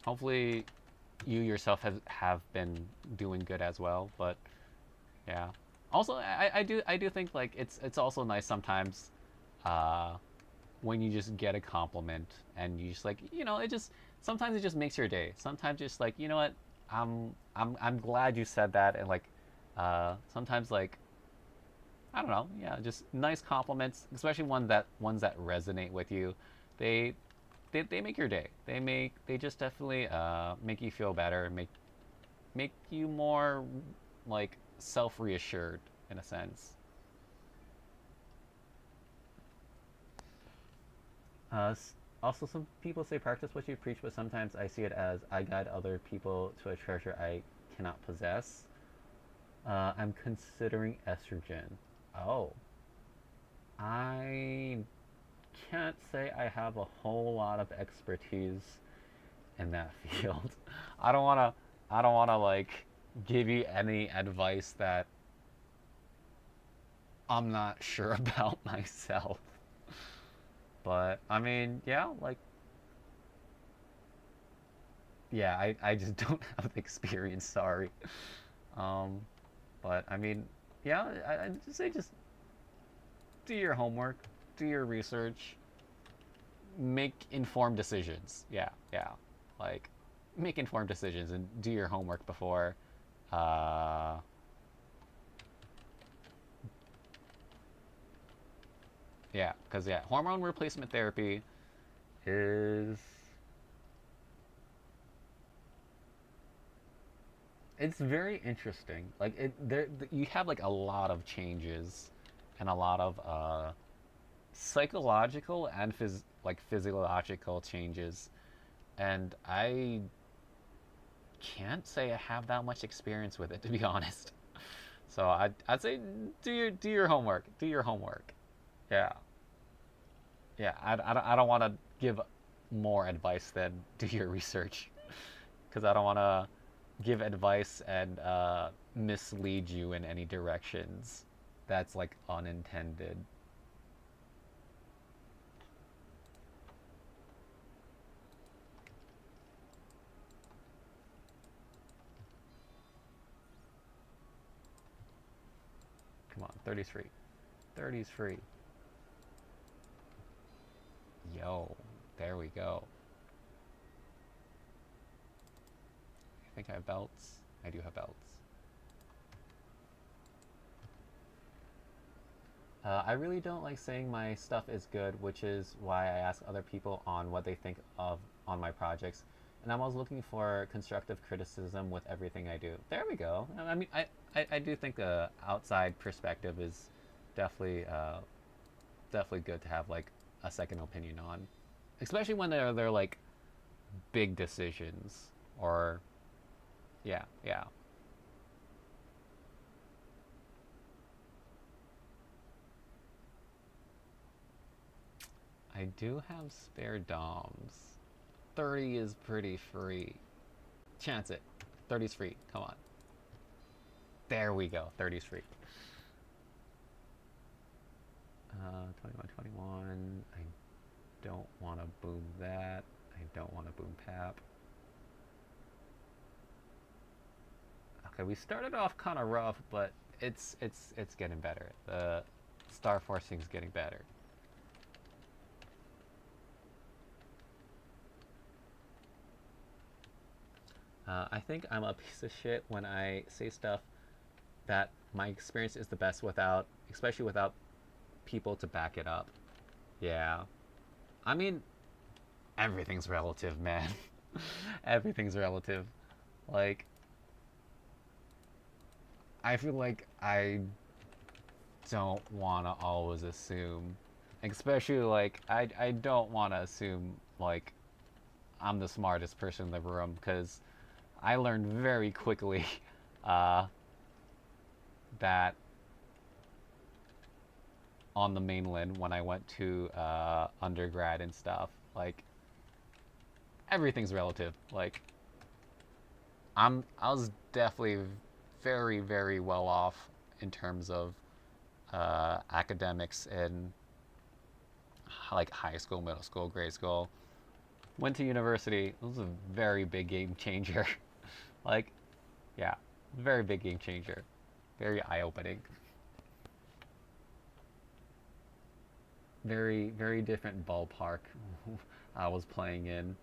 Hopefully you yourself have been doing good as well, but yeah. Also, I do think like it's also nice sometimes uh, when you just get a compliment and you just like, it just sometimes it just makes your day. Sometimes just like, what, I'm glad you said that, and like, sometimes like, I don't know, yeah, just nice compliments, especially ones that resonate with you. They they make your day. They just definitely make you feel better, make you more like self reassured in a sense. Uh, Also, some people say practice what you preach, but sometimes I see it as I guide other people to a treasure I cannot possess. I'm considering estrogen. Oh, I can't say I have a whole lot of expertise in that field. I don't wanna I don't wanna like give you any advice that I'm not sure about myself. But I mean, yeah, like yeah, I just don't have the experience, sorry. Um, but I mean, yeah, I just say just do your homework, do your research, make informed decisions. Yeah, yeah. Like make informed decisions and do your homework before uh yeah, cuz yeah, hormone replacement therapy is it's very interesting. Like you have like a lot of changes and a lot of psychological and physiological changes, and I can't say I have that much experience with it, to be honest. So I'd say do your homework. Do your homework. Yeah, yeah. I don't want to give more advice than do your research, because I don't want to give advice and mislead you in any directions that's like unintended. Come on, 30's free. 30's free. Yo, there we go. I think I have belts. I do have belts. I really don't like saying my stuff is good, which is why I ask other people on what they think of on my projects. And I'm always looking for constructive criticism with everything I do. There we go. I mean, I do think the outside perspective is definitely definitely good to have like a second opinion on, especially when they're like big decisions or yeah, yeah. I do have spare DOMs. 30 is pretty free. Chance it. 30's free. Come on. There we go. 30's free. 21, 21. I don't want to boom that. I don't want to boom Pap. Okay, we started off kind of rough, but it's getting better. The star forcing's getting better. I think I'm a piece of shit when I say stuff that my experience is the best without, especially without people to back it up. Yeah. I mean, everything's relative, man. Everything's relative. Like, I feel like I don't want to always assume, especially like, I don't want to assume, like, I'm the smartest person in the room, because I learned very quickly uh, that on the mainland when I went to undergrad and stuff. Like everything's relative. Like I was definitely very very well off in terms of academics in like high school, middle school, grade school. Went to university. It was a very big game changer. Like, yeah, very big game changer. Very eye opening. Very, very different ballpark I was playing in.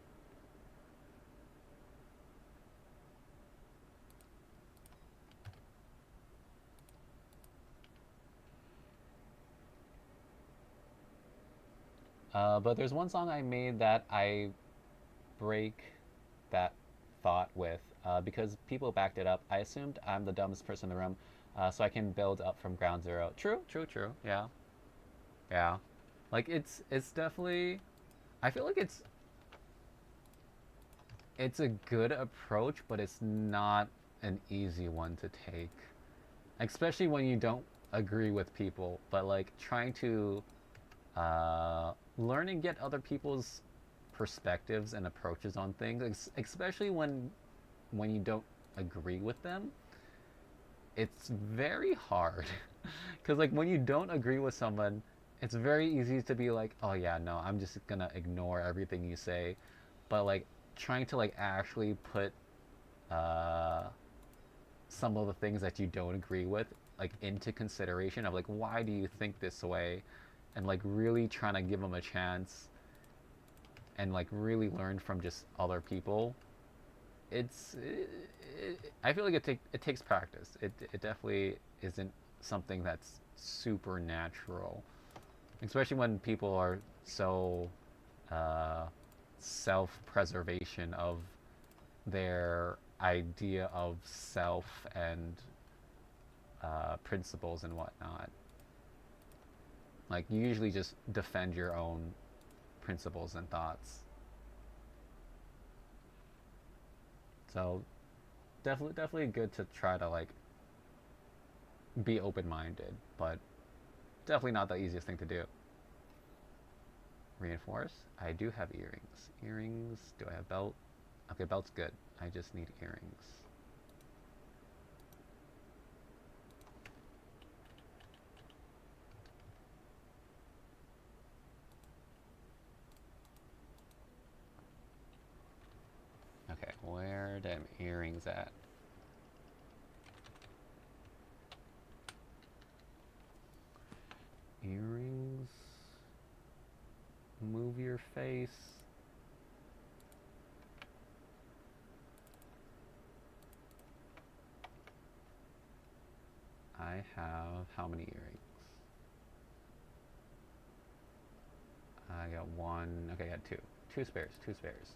But there's one song I made that I break that thought with because people backed it up. I assumed I'm the dumbest person in the room, so I can build up from ground zero. True, true, true. Yeah, yeah. Like it's definitely. I feel like it's a good approach, but it's not an easy one to take, especially when you don't agree with people. But like trying to learn and get other people's perspectives and approaches on things, especially when you don't agree with them, it's very hard. Because like when you don't agree with someone, it's very easy to be like, oh yeah, no, I'm just gonna ignore everything you say. But like trying to like actually put uh, some of the things that you don't agree with like into consideration of like why do you think this way, and like really trying to give them a chance and like really learn from just other people. I feel like it takes practice. It definitely isn't something that's supernatural, especially when people are so uh, self-preservation of their idea of self and principles and whatnot. Like you usually just defend your own principles and thoughts. So definitely good to try to like be open-minded, but definitely not the easiest thing to do. Reinforce. I do have earrings. Earrings. Do I have belt? Okay, belt's good. I just need earrings. Okay, where them earrings at? Earrings. Move your face. I have how many earrings? I got one. Okay, I got two. Two spares. Two spares.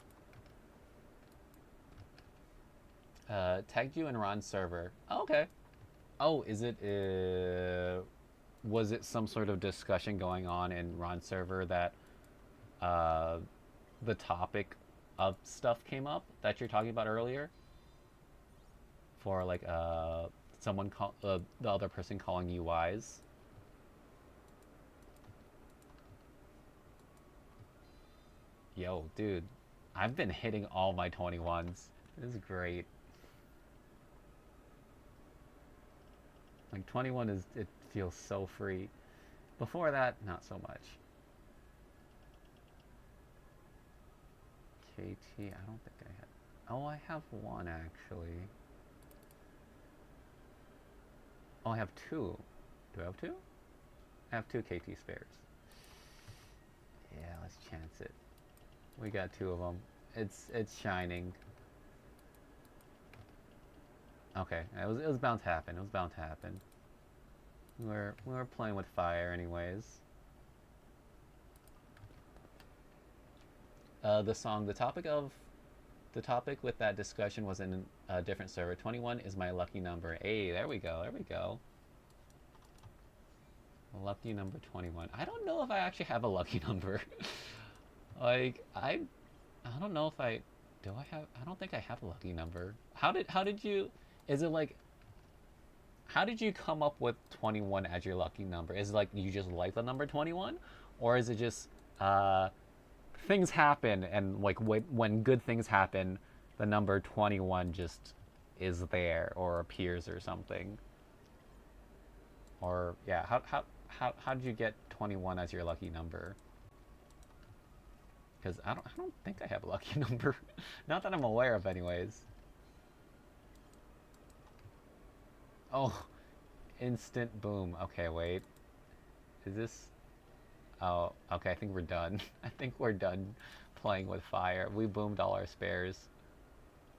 Tagged you in Ron's server. Oh, okay. Oh, is it? Was it some sort of discussion going on in Ron's server that uh, the topic of stuff came up that you're talking about earlier? For like someone the other person calling you wise. Yo, dude, I've been hitting all my 21s. This is great. Like 21 is it feels so free. Before that, not so much. KT, I don't think I had. Oh, I have one actually. Oh, I have two. Do I have two? I have two KT spares. Yeah, let's chance it. We got two of them. It's shining. Okay, it was bound to happen. It was bound to happen. We were playing with fire anyways. The topic with that discussion was in a different server. 21 is my lucky number. Hey, there we go. There we go. Lucky number 21. I don't know if I actually have a lucky number. Like I don't know if I do. I don't think I have a lucky number. How did you? Is it like how did you come up with 21 as your lucky number? Is it like you just like the number 21, or is it just uh, things happen and like when good things happen, the number 21 just is there or appears or something? Or yeah, how did you get 21 as your lucky number? Because I don't think I have a lucky number, not that I'm aware of, anyways. Oh, instant boom. Okay, wait. Is this? Oh, okay, I think we're done. I think we're done playing with fire. We boomed all our spares.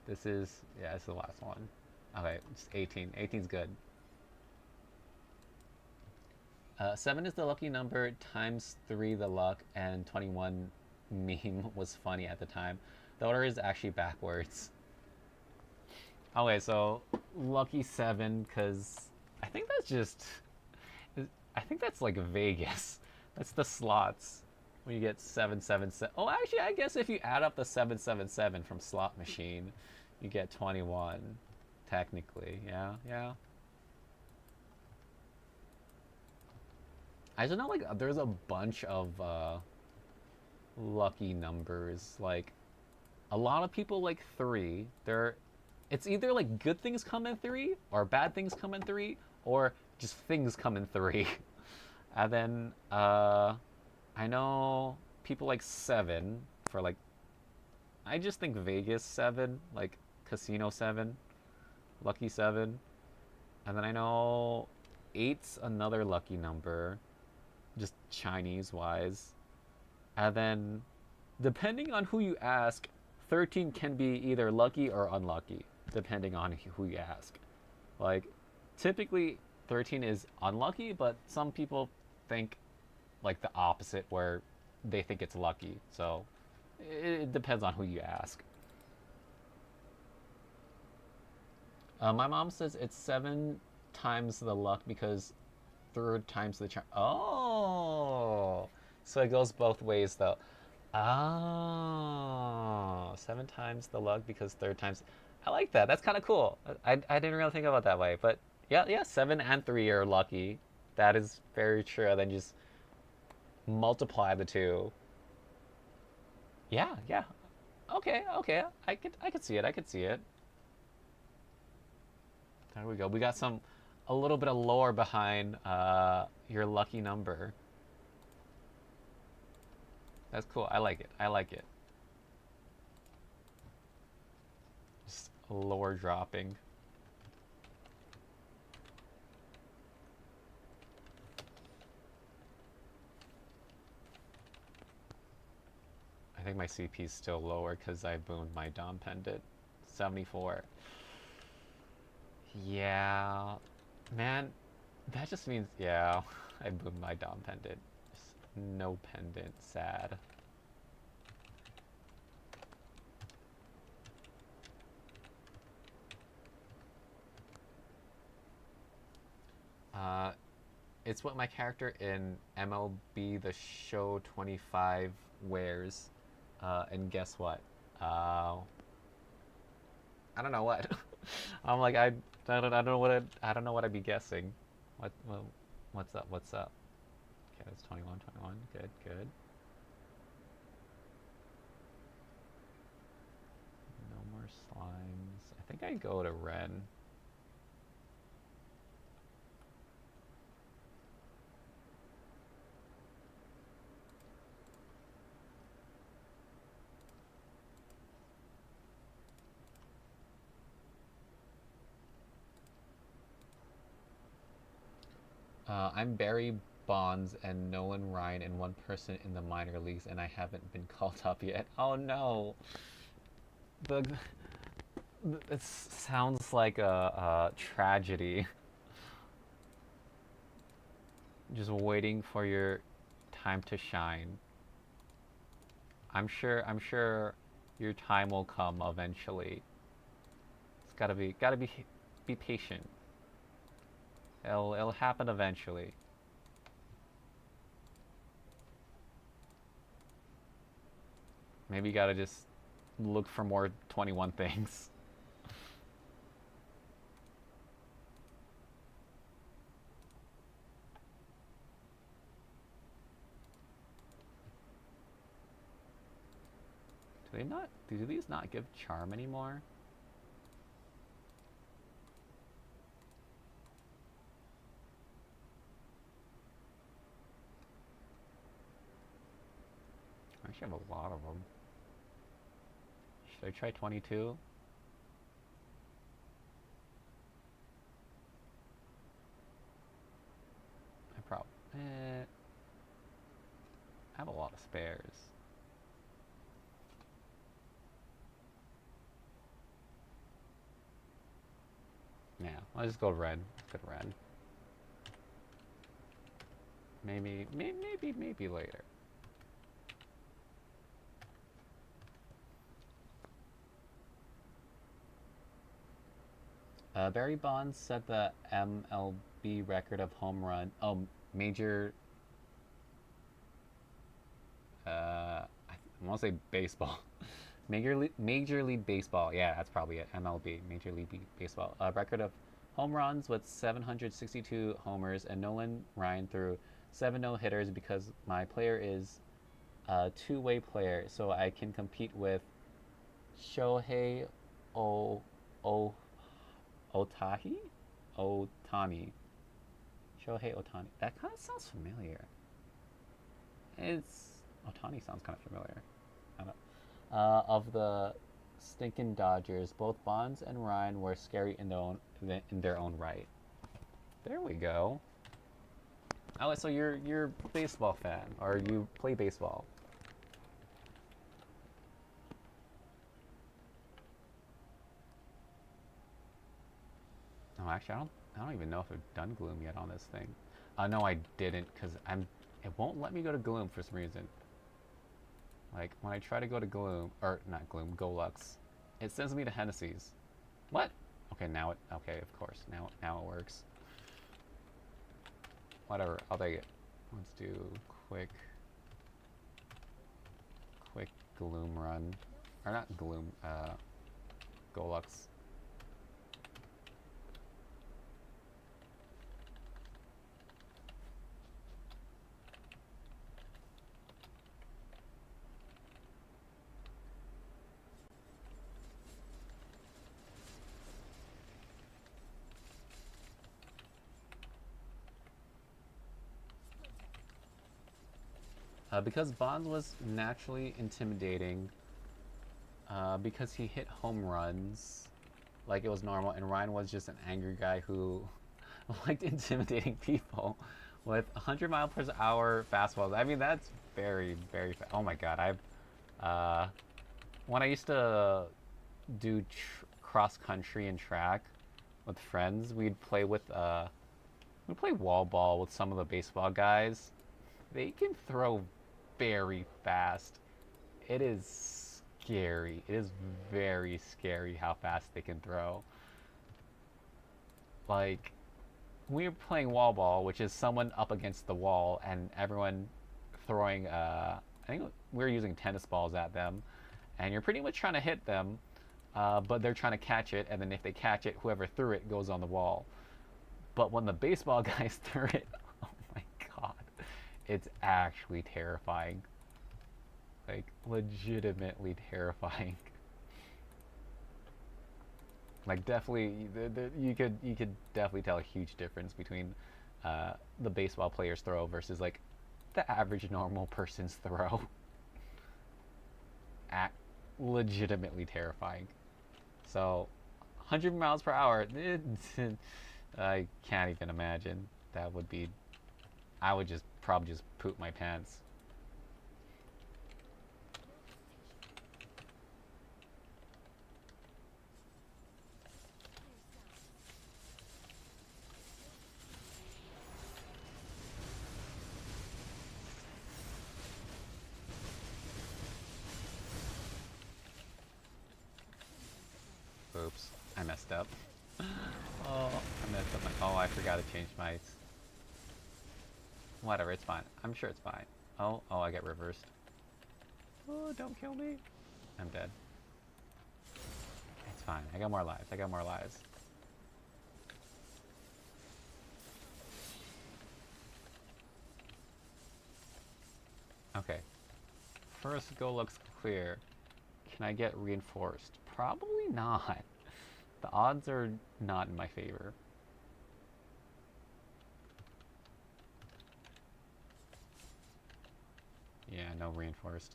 Yeah, this is the last one. Okay, it's 18. 18's good. 7 is the lucky number, times 3 the luck, and 21 meme was funny at the time. The order is actually backwards. Okay, so lucky 7, because I think that's just. I think that's like Vegas. That's the slots. When you get 777. Oh, actually, I guess if you add up the 777 from slot machine, you get 21. Technically, yeah, yeah. I just know like there's a bunch of lucky numbers. Like a lot of people like 3. It's either like good things come in 3 or bad things come in 3 or just things come in 3. And then I know people like 7 for like I just think Vegas 7, like Casino 7, Lucky 7. And then I know 8's another lucky number, just Chinese wise. And then depending on who you ask, 13 can be either lucky or unlucky, depending on who you ask. Like typically 13 is unlucky, but some people think like the opposite where they think it's lucky. So it depends on who you ask. My mom says it's 7 times the luck because third times the charm. Oh, so it goes both ways though. Oh, 7 times the luck because third times. I like that. That's kind of cool. I didn't really think about it that way, but yeah, yeah, 7 and 3 are lucky. That is very true. Then just multiply the two. Yeah, yeah. Okay, okay. I could see it. I could see it. There we go. We got a little bit of lore behind your lucky number. That's cool. I like it. I like it. Just lore dropping. I think my CP is still lower because I boomed my Dom Pendant. 74. Yeah. Man, that just means, yeah, I boomed my Dom Pendant. Just no pendant. Sad. Uh, it's what my character in MLB The Show 25 wears. And guess what? I don't know what. I'm like I don't know I don't know what I'd be guessing. What's up? What's up? Okay, that's 21, 21. Good, good. No more slimes. I think I go to Ren. I'm Barry Bonds and Nolan Ryan and one person in the minor leagues, and I haven't been called up yet. Oh no! The it sounds like a tragedy. Just waiting for your time to shine. I'm sure your time will come eventually. It's be patient. It'll happen eventually. Maybe you gotta just look for more 21 things. Do these not give charm anymore? I actually have a lot of them. Should I try 22? I probably. Bears. Yeah, I'll just go red. Let's go red. Maybe later. Barry Bonds set the MLB record of home run. Oh, major. I want to say baseball. Major League Baseball. Yeah, that's probably it. MLB, Major League Baseball. Record of home runs with 762 homers, and Nolan Ryan threw 7 no-hitters because my player is a two-way player, so I can compete with Shohei O O Otahi Otani. Shohei Otani. That kind of sounds familiar. It's Otani sounds kind of familiar. I don't know. Of the stinking Dodgers, both Bonds and Ryan were scary in their own right. There we go. Oh, so you're a baseball fan, or you play baseball? No, actually, I don't even know if I've done Gloom yet on this thing. No, I didn't, cause it won't let me go to Gloom for some reason. Like when I try to go to Gloom, or not Gloom, Golux, it sends me to Hennessy's. What? Okay, okay, of course, now it works. Whatever, I'll take it. Let's do quick Gloom run, or not Gloom, Golux. Because Bonds was naturally intimidating, because he hit home runs like it was normal, and Ryan was just an angry guy who liked intimidating people with 100-mile-per-hour fastballs. I mean, that's very, very fast. Oh my god, when I used to do cross country and track with friends, we'd play wall ball with some of the baseball guys. They can throw very fast. It is scary. It is very scary how fast they can throw. Like, we were playing wall ball, which is someone up against the wall and everyone throwing, I think we were using tennis balls at them, and you're pretty much trying to hit them, but they're trying to catch it, and then if they catch it, whoever threw it goes on the wall. But when the baseball guys threw it, oh my god, it's actually terrifying. Like, legitimately terrifying. Like, definitely, you could definitely tell a huge difference between the baseball player's throw versus like the average normal person's throw. Legitimately terrifying. So, 100 miles per hour, I can't even imagine. That would be, I would probably just poop my pants. Oops, I messed up. Oh, I messed up oh, I forgot to change my... Whatever, it's fine. I'm sure it's fine. Oh, I get reversed. Oh, don't kill me. I'm dead. It's fine. I got more lives. Okay. First goal looks clear. Can I get reinforced? Probably not. The odds are not in my favor. Yeah, no reinforced.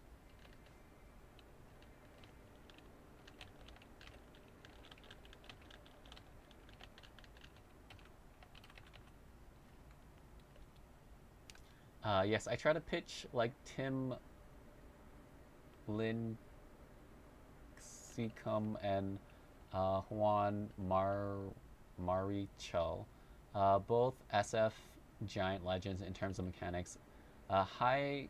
Yes, I try to pitch like Tim Lynn Seacom and Juan Marichal, both SF giant legends in terms of mechanics. A high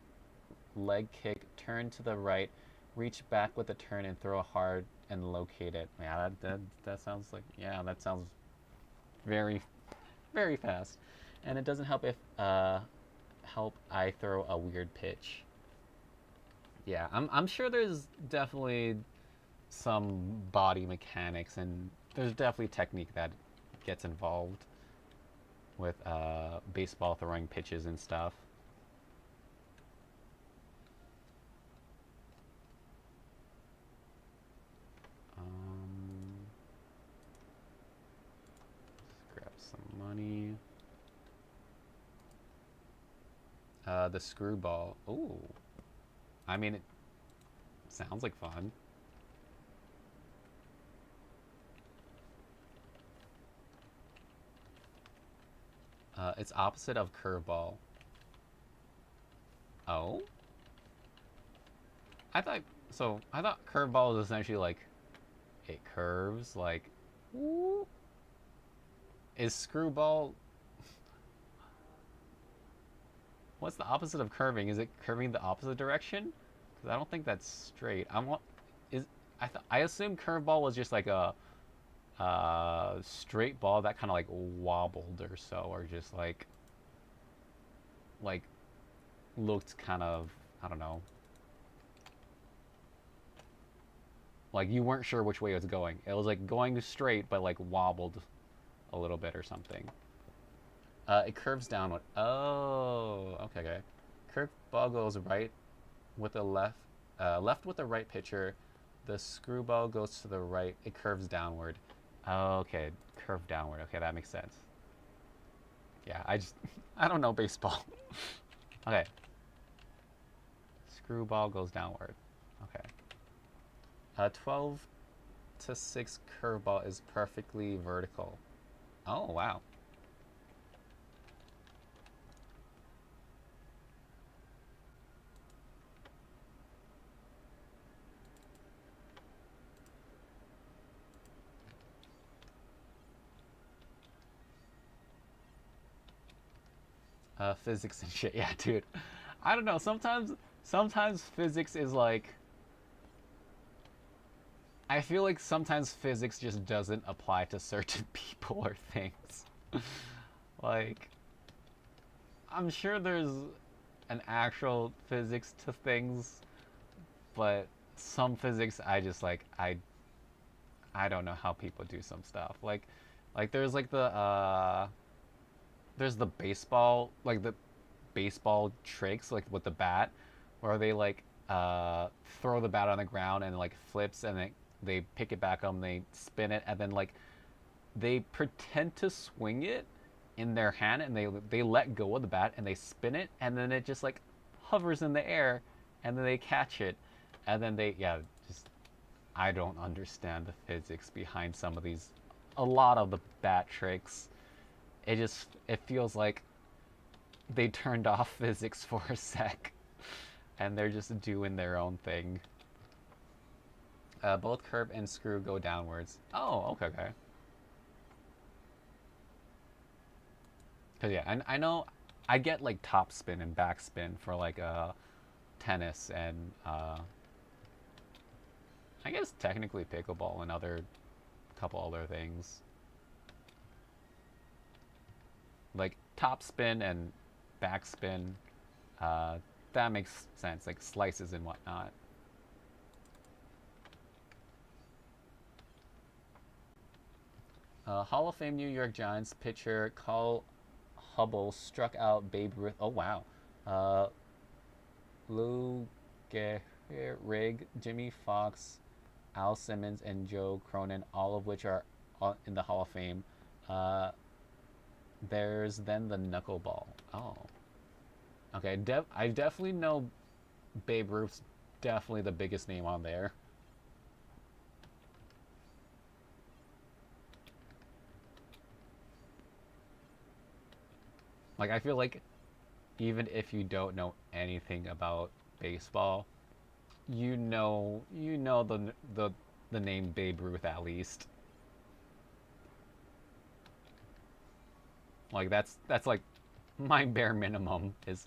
leg kick, turn to the right, reach back with a turn and throw hard and locate it. Yeah, that sounds like, yeah, that sounds very, very fast. And it doesn't help if help I throw a weird pitch. Yeah, I'm sure there's definitely some body mechanics and there's definitely technique that gets involved with baseball throwing pitches and stuff. Um, let's grab some money. The screwball. Ooh, I mean, it sounds like fun. It's opposite of curveball. Oh, I thought so. I thought curveball is essentially like it curves. Like, ooh. Is screwball? What's the opposite of curving? Is it curving the opposite direction? Because I don't think that's straight. I want is I assume curveball was just like a straight ball that kind of like wobbled or so, or just like looked kind of, I don't know, like you weren't sure which way it was going. It was like going straight, but like wobbled a little bit or something. It curves downward. Oh, okay, okay. Curve ball goes right with the left, left with the right pitcher. The screwball goes to the right. It curves downward. Oh, okay, curve downward. Okay, that makes sense. Yeah, I don't know baseball. Okay, screwball goes downward. Okay. 12 to 6 curveball is perfectly vertical. Oh, wow. Physics and shit. Yeah, dude. I don't know. Sometimes physics is like, I feel like sometimes physics just doesn't apply to certain people or things. Like, I'm sure there's an actual physics to things, but some physics I just like I don't know how people do some stuff. Like there's the baseball, like the baseball tricks like with the bat where they like throw the bat on the ground and like flips and they pick it back up and they spin it and then like they pretend to swing it in their hand and they let go of the bat and they spin it and then it just like hovers in the air and then they catch it and then they, yeah, just I don't understand the physics behind some of these, a lot of the bat tricks. It feels like they turned off physics for a sec and they're just doing their own thing. Both curve and screw go downwards. Oh, okay, okay. Cause yeah, I know I get like top spin and back spin for like tennis and I guess technically pickleball and other couple other things. Like top spin and back spin, uh, that makes sense. Like slices and whatnot. Hall of Fame New York Giants pitcher Carl Hubble struck out Babe Ruth. Oh wow. Uh, Lou Gehrig, Jimmy Fox, Al Simmons, and Joe Cronin, all of which are in the Hall of Fame. Uh, there's then the knuckleball. Oh, okay. I definitely know Babe Ruth's definitely the biggest name on there. Like I feel like even if you don't know anything about baseball, you know the name Babe Ruth at least. Like that's like my bare minimum is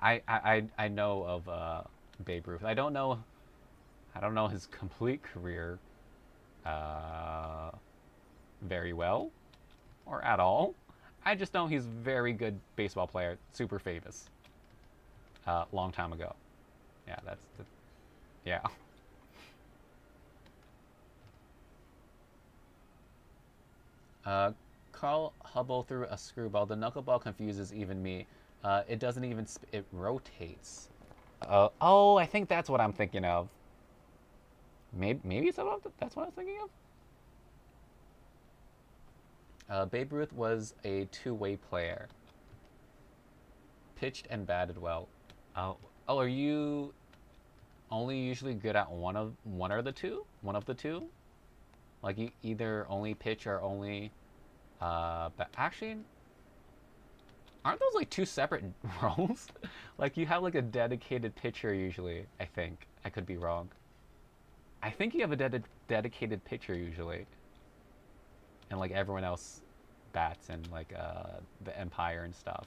I know of Babe Ruth. I don't know his complete career uh, very well or at all. I just know he's a very good baseball player, super famous, long time ago. Yeah, yeah. Uh, Carl Hubble threw a screwball. The knuckleball confuses even me. It doesn't even it rotates. Oh, I think that's what I'm thinking of. Maybe that's what I was thinking of. Babe Ruth was a two-way player, pitched and batted well. Oh, are you only usually good at one or the two? One of the two? Like you either only pitch or only but actually, aren't those like two separate roles? Like you have like a dedicated pitcher usually. I think I could be wrong. I think you have a dedicated pitcher usually, and like everyone else bats and like the Empire and stuff.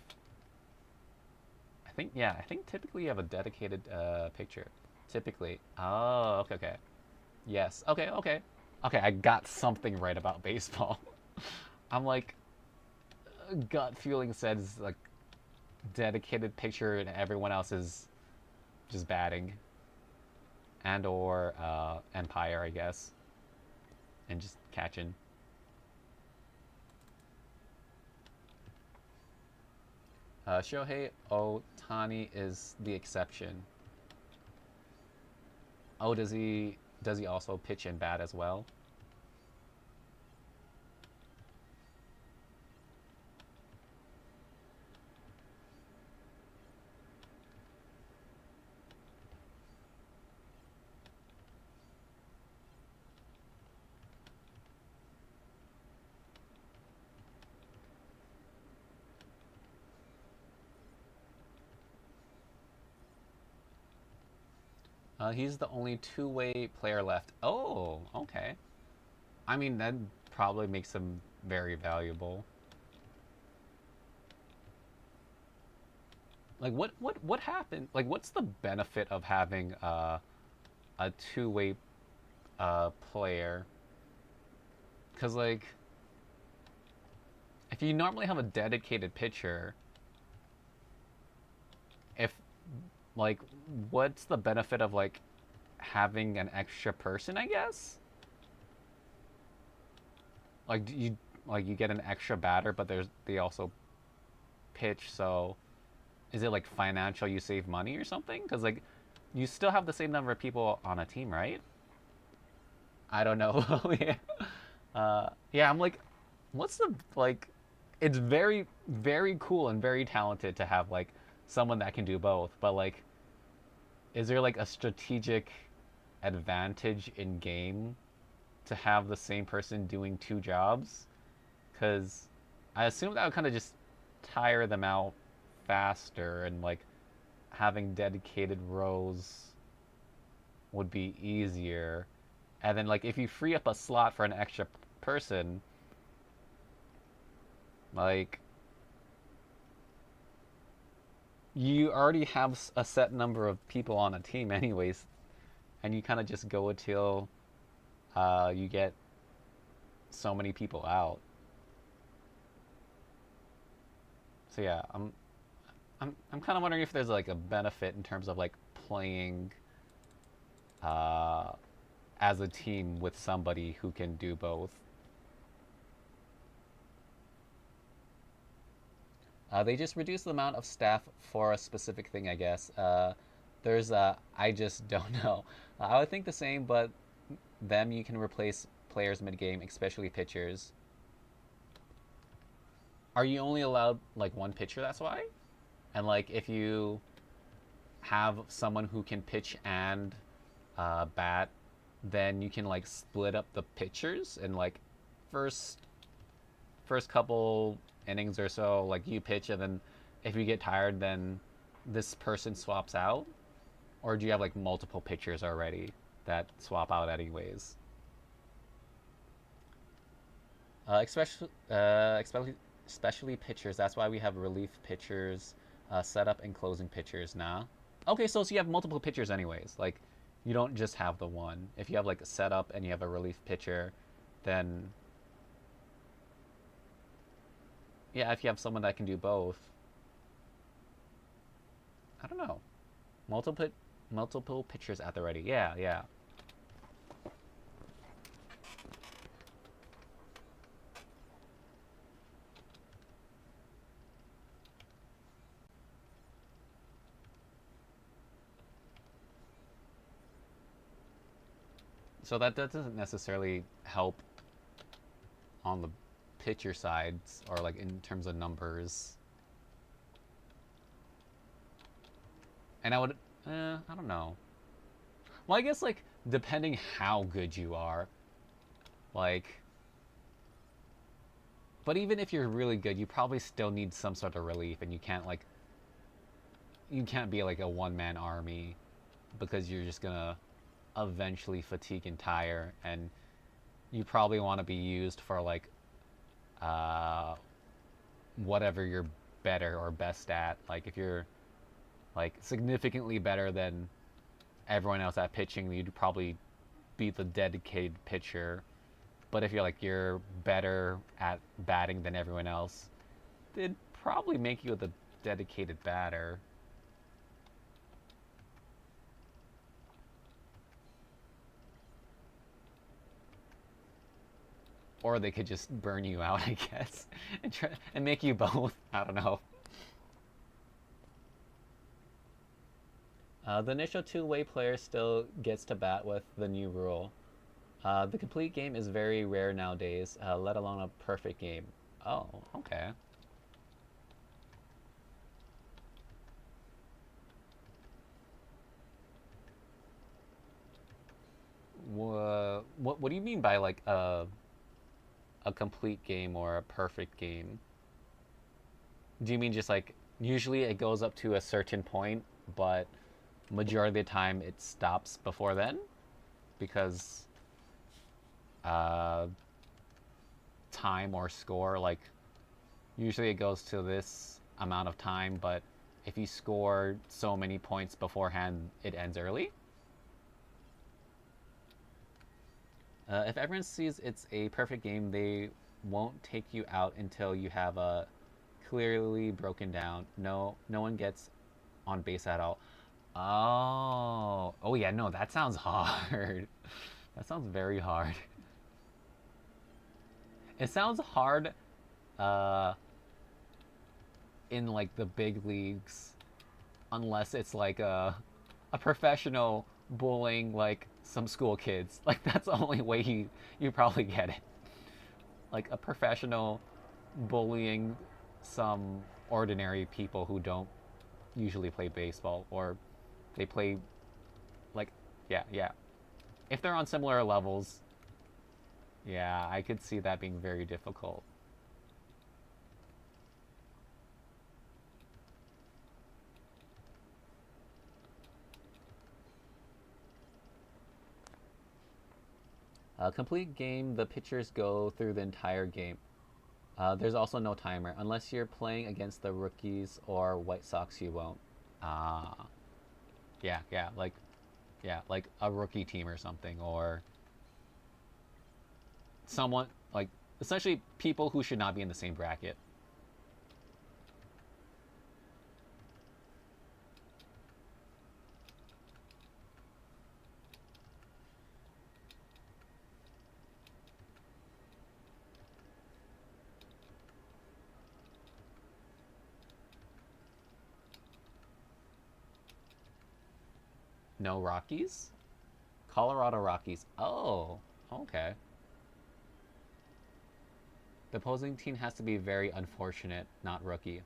I think yeah. I think typically you have a dedicated pitcher. Typically. Oh, okay, okay. Yes. Okay, okay. Okay, I got something right about baseball. I'm like gut feeling says like dedicated pitcher and everyone else is just batting and or Empire, I guess, and just catching. Shohei Otani is the exception. Oh, does he also pitch and bat as well? He's the only two-way player left. Oh, okay. I mean, that probably makes him very valuable. Like, what happened? Like, what's the benefit of having a two-way player? Because like, if you normally have a dedicated pitcher, if like, what's the benefit of like having an extra person? I guess like you get an extra batter, but they also pitch. So is it like financial? You save money or something? Because like you still have the same number of people on a team, right? I don't know. Yeah. Yeah. I'm like, what's the like? It's very very cool and very talented to have like someone that can do both. But like, is there like a strategic advantage in game to have the same person doing two jobs? Because I assume that would kind of just tire them out faster, and like having dedicated rows would be easier. And then like if you free up a slot for an extra person, like you already have a set number of people on a team anyways, and you kind of just go until you get so many people out. So yeah, I'm kind of wondering if there's like a benefit in terms of like playing uh, as a team with somebody who can do both. They just reduce the amount of staff for a specific thing, I guess. There's I just don't know. I would think the same, but them you can replace players mid game, especially pitchers. Are you only allowed like one pitcher? That's why. And like if you have someone who can pitch and bat, then you can like split up the pitchers and like first first couple innings or so, like you pitch, and then if you get tired, then this person swaps out. Or do you have like multiple pitchers already that swap out anyways? Especially pitchers. That's why we have relief pitchers, setup and closing pitchers now. Okay, so you have multiple pitchers anyways. Like, you don't just have the one. If you have like a setup and you have a relief pitcher, then yeah, if you have someone that can do both, I don't know. Multiple multiple pitchers at the ready. Yeah, yeah. So that doesn't necessarily help on the pitcher sides or like in terms of numbers. And I don't know. Well, I guess like depending how good you are, like, but even if you're really good, you probably still need some sort of relief, and you can't be like a one man army because you're just gonna eventually fatigue and tire, and you probably want to be used for like uh, whatever you're better or best at. Like if you're like significantly better than everyone else at pitching, you'd probably be the dedicated pitcher. But if you're better at batting than everyone else, they'd probably make you the dedicated batter. Or they could just burn you out, I guess, and make you both. I don't know. The initial two-way player still gets to bat with the new rule. The complete game is very rare nowadays, let alone a perfect game. Oh, okay. What do you mean by like a complete game or a perfect game? Do you mean just like usually it goes up to a certain point, but majority of the time it stops before then because uh, time or score, like usually it goes to this amount of time, but if you score so many points beforehand, it ends early. If everyone sees it's a perfect game, they won't take you out until you have a clearly broken down. No one gets on base at all. Oh yeah, no, that sounds hard. That sounds very hard. It sounds hard uh, in like the big leagues, unless it's like a professional bullying like some school kids. Like that's the only way you probably get it. Like a professional bullying some ordinary people who don't usually play baseball, or they play like yeah. If they're on similar levels, yeah, I could see that being very difficult. A complete game, the pitchers go through the entire game. There's also no timer. Unless you're playing against the rookies or White Sox, you won't. Ah, yeah, like a rookie team or something, or someone like essentially people who should not be in the same bracket. No Rockies? Colorado Rockies. Oh, okay. The opposing team has to be very unfortunate, not rookie.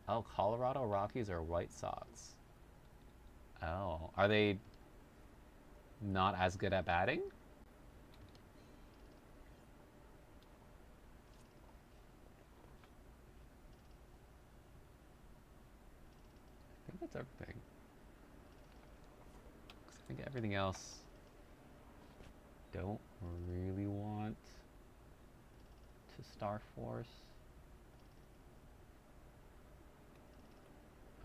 Oh, Colorado Rockies or White Sox? Oh, are they not as good at batting? I think that's everything. think everything else don't really want to Star Force.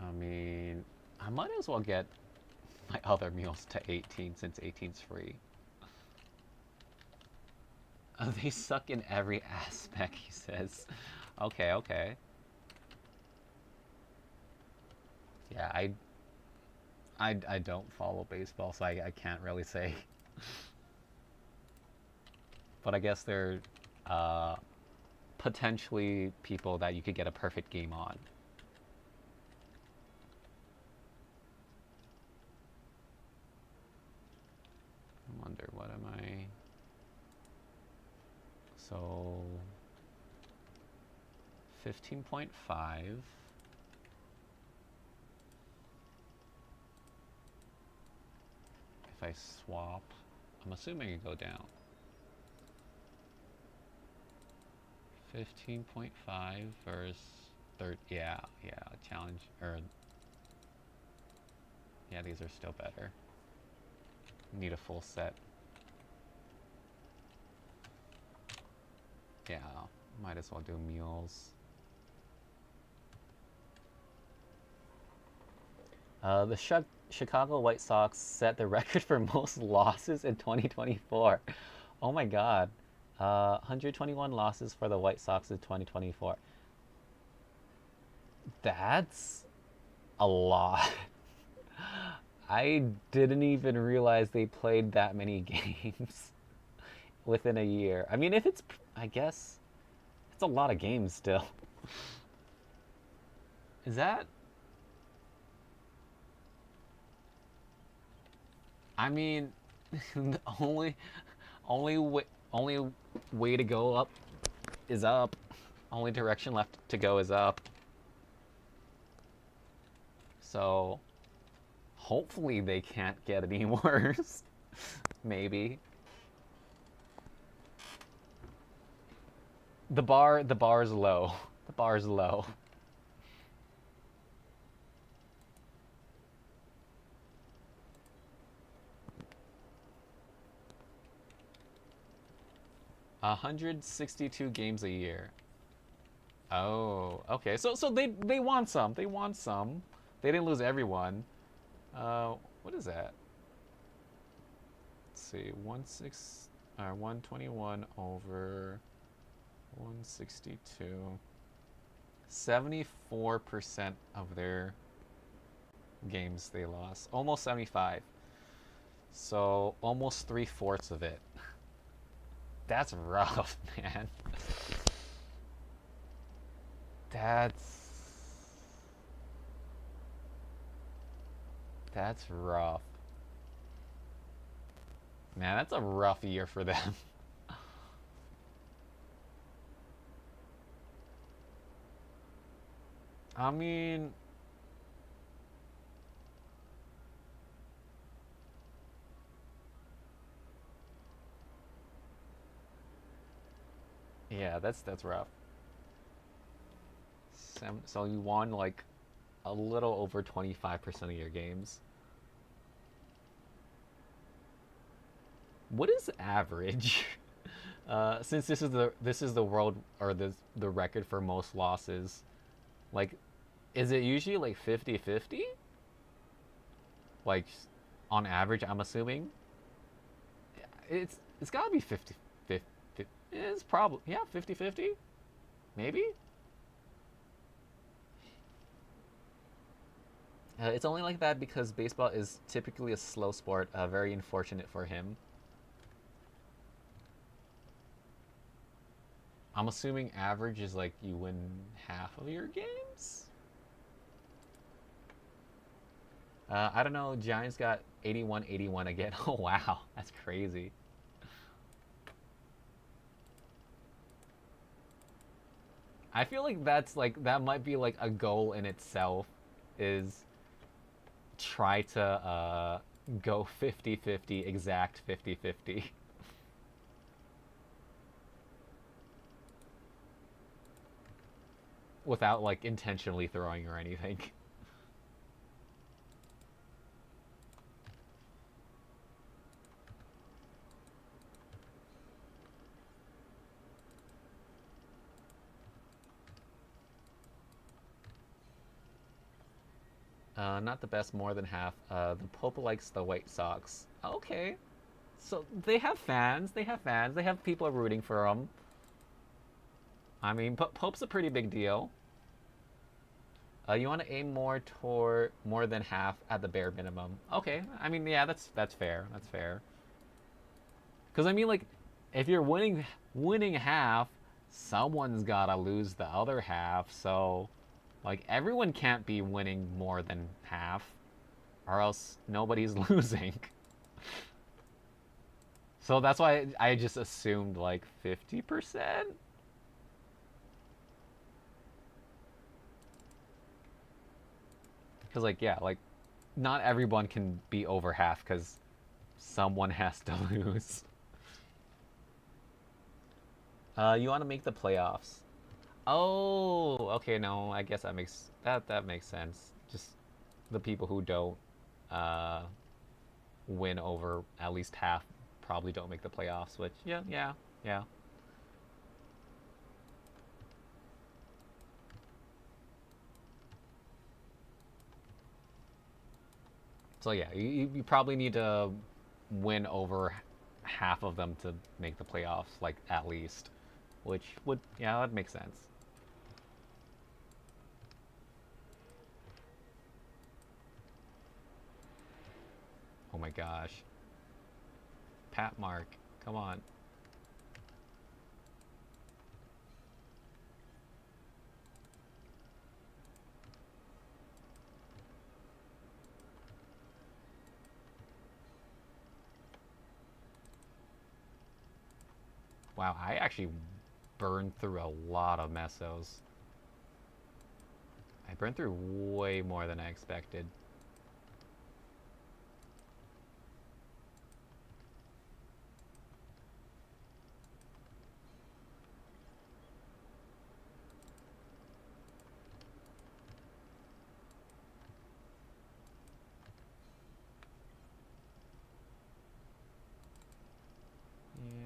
I mean, I might as well get my other meals to 18 since 18's free. They suck in every aspect, he says. Okay, okay. Yeah, I don't follow baseball, so I can't really say. But I guess they're potentially people that you could get a perfect game on. I wonder, what am I? So 15.5. If I swap, I'm assuming it go down. 15.5 versus yeah, challenge, or yeah, these are still better. Need a full set. Yeah, might as well do meals. The Chicago White Sox set the record for most losses in 2024. Oh my god. 121 losses for the White Sox in 2024. That's a lot. I didn't even realize they played that many games within a year. I mean, if it's, I guess, it's a lot of games still. Is that? I mean, the only way to go up is up. Only direction left to go is up. So, hopefully they can't get any worse. Maybe. The bar is low. The bar is low. $162 games a year. Oh, okay. So they want some. They want some. They didn't lose everyone. What is that? Let's see. 121 over 162. 74% of their games they lost. Almost 75. So almost 3/4 of it. That's rough, man. That's rough. Man, that's a rough year for them. I mean, yeah, that's rough. So you won like a little over 25% of your games. What is average? Since this is the world, or the record for most losses, like, is it usually like 50-50? Like, on average, I'm assuming. It's gotta be 50-50. It's probably, yeah, 50-50, maybe. It's only like that because baseball is typically a slow sport. Very unfortunate for him. I'm assuming average is like you win half of your games. I don't know. Giants got 81-81 again. Oh wow, that's crazy. I feel like that might be like a goal in itself, is try to go 50-50, exact 50-50. Without like intentionally throwing or anything. Not the best, more than half. The Pope likes the White Sox. Okay. So they have fans. They have fans. They have people rooting for them. I mean, Pope's a pretty big deal. You want to aim more toward more than half at the bare minimum. Okay. I mean, yeah, that's fair. That's fair. Because I mean, like, if you're winning half, someone's gotta lose the other half. So, like, everyone can't be winning more than half, or else nobody's losing. So that's why I just assumed like 50%. Because like yeah, like not everyone can be over half because someone has to lose. You want to make the playoffs. Oh, okay. No, I guess that makes sense. Just the people who don't uh, win over at least half probably don't make the playoffs. Which yeah. So yeah, you probably need to win over half of them to make the playoffs, like at least. Which would yeah, that makes sense. Oh my gosh. Pat Mark, come on. Wow, I actually burned through a lot of mesos. I burned through way more than I expected.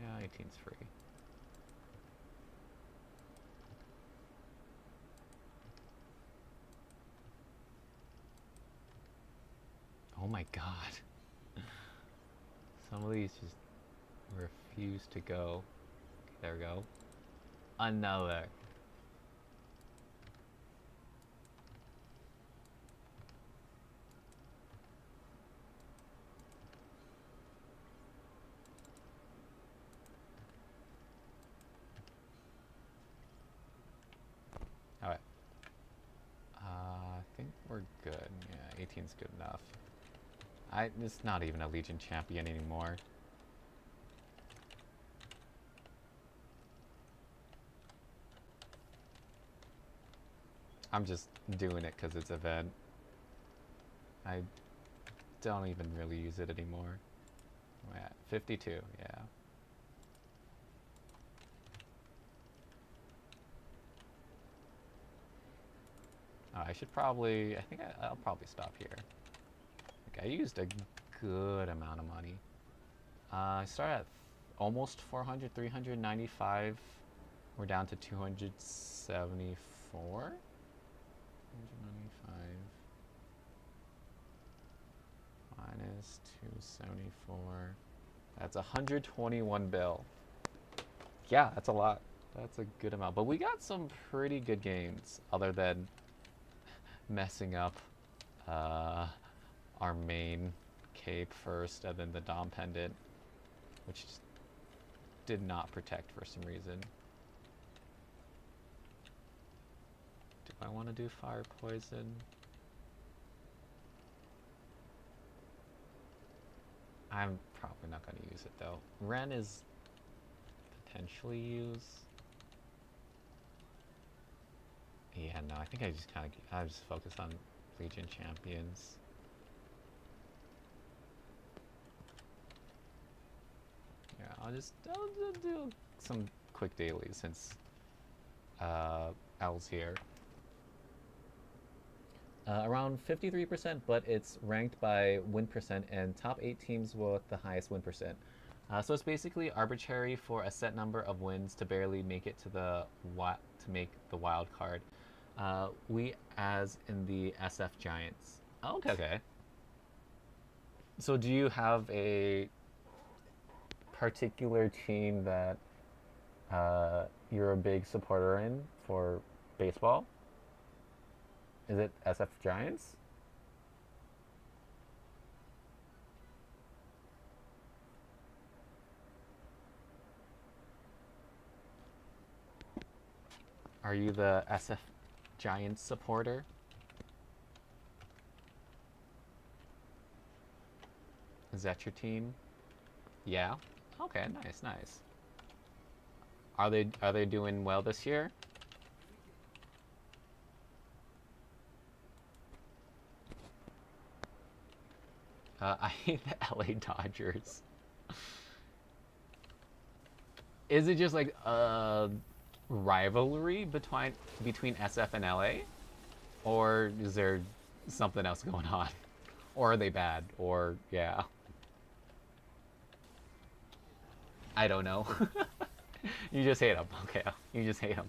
Yeah, 18's free. Oh my god. Some of these just refuse to go. Okay, there we go. Another. Alright. I think we're good. Yeah, 18's good enough. It's not even a Legion champion anymore. I'm just doing it because it's event. I don't even really use it anymore. We're at 52, yeah. I should probably, I think I'll probably stop here. Like I used a good amount of money. I started at almost 400, 395. We're down to 274. 195 minus 274. That's 121 bill. Yeah, that's a lot. That's a good amount. But we got some pretty good gains, other than messing up our main cape first, and then the Dom Pendant, which did not protect for some reason. Do I want to do Fire Poison? I'm probably not going to use it though. Ren is potentially use. Yeah, no, I think I just focus on Legion champions. Yeah, I'll do some quick dailies since L's here. Around 53%, but it's ranked by win percent and top 8 teams with the highest win percent. So it's basically arbitrary for a set number of wins to barely make it to make the wild card. We, as in the SF Giants. Okay, okay. So do you have a particular team that you're a big supporter in for baseball? Is it SF Giants? Are you the SF Giants supporter? Is that your team? Yeah. Okay, nice, nice. Are they doing well this year? I hate the LA Dodgers. Is it just like a rivalry between SF and LA, or is there something else going on, or are they bad, or yeah, I don't know. You just hate them. Okay, you just hate them.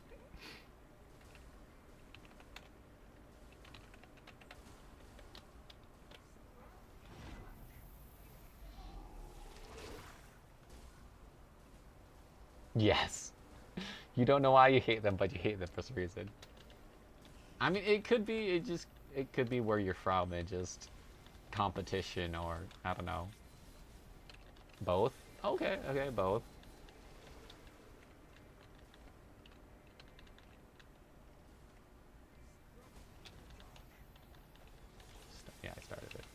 Yes. You don't know why you hate them, but you hate them for some reason. I mean, it could be it could be where you're from and just competition or I don't know. Both? Okay, okay, both. Yeah, I started it.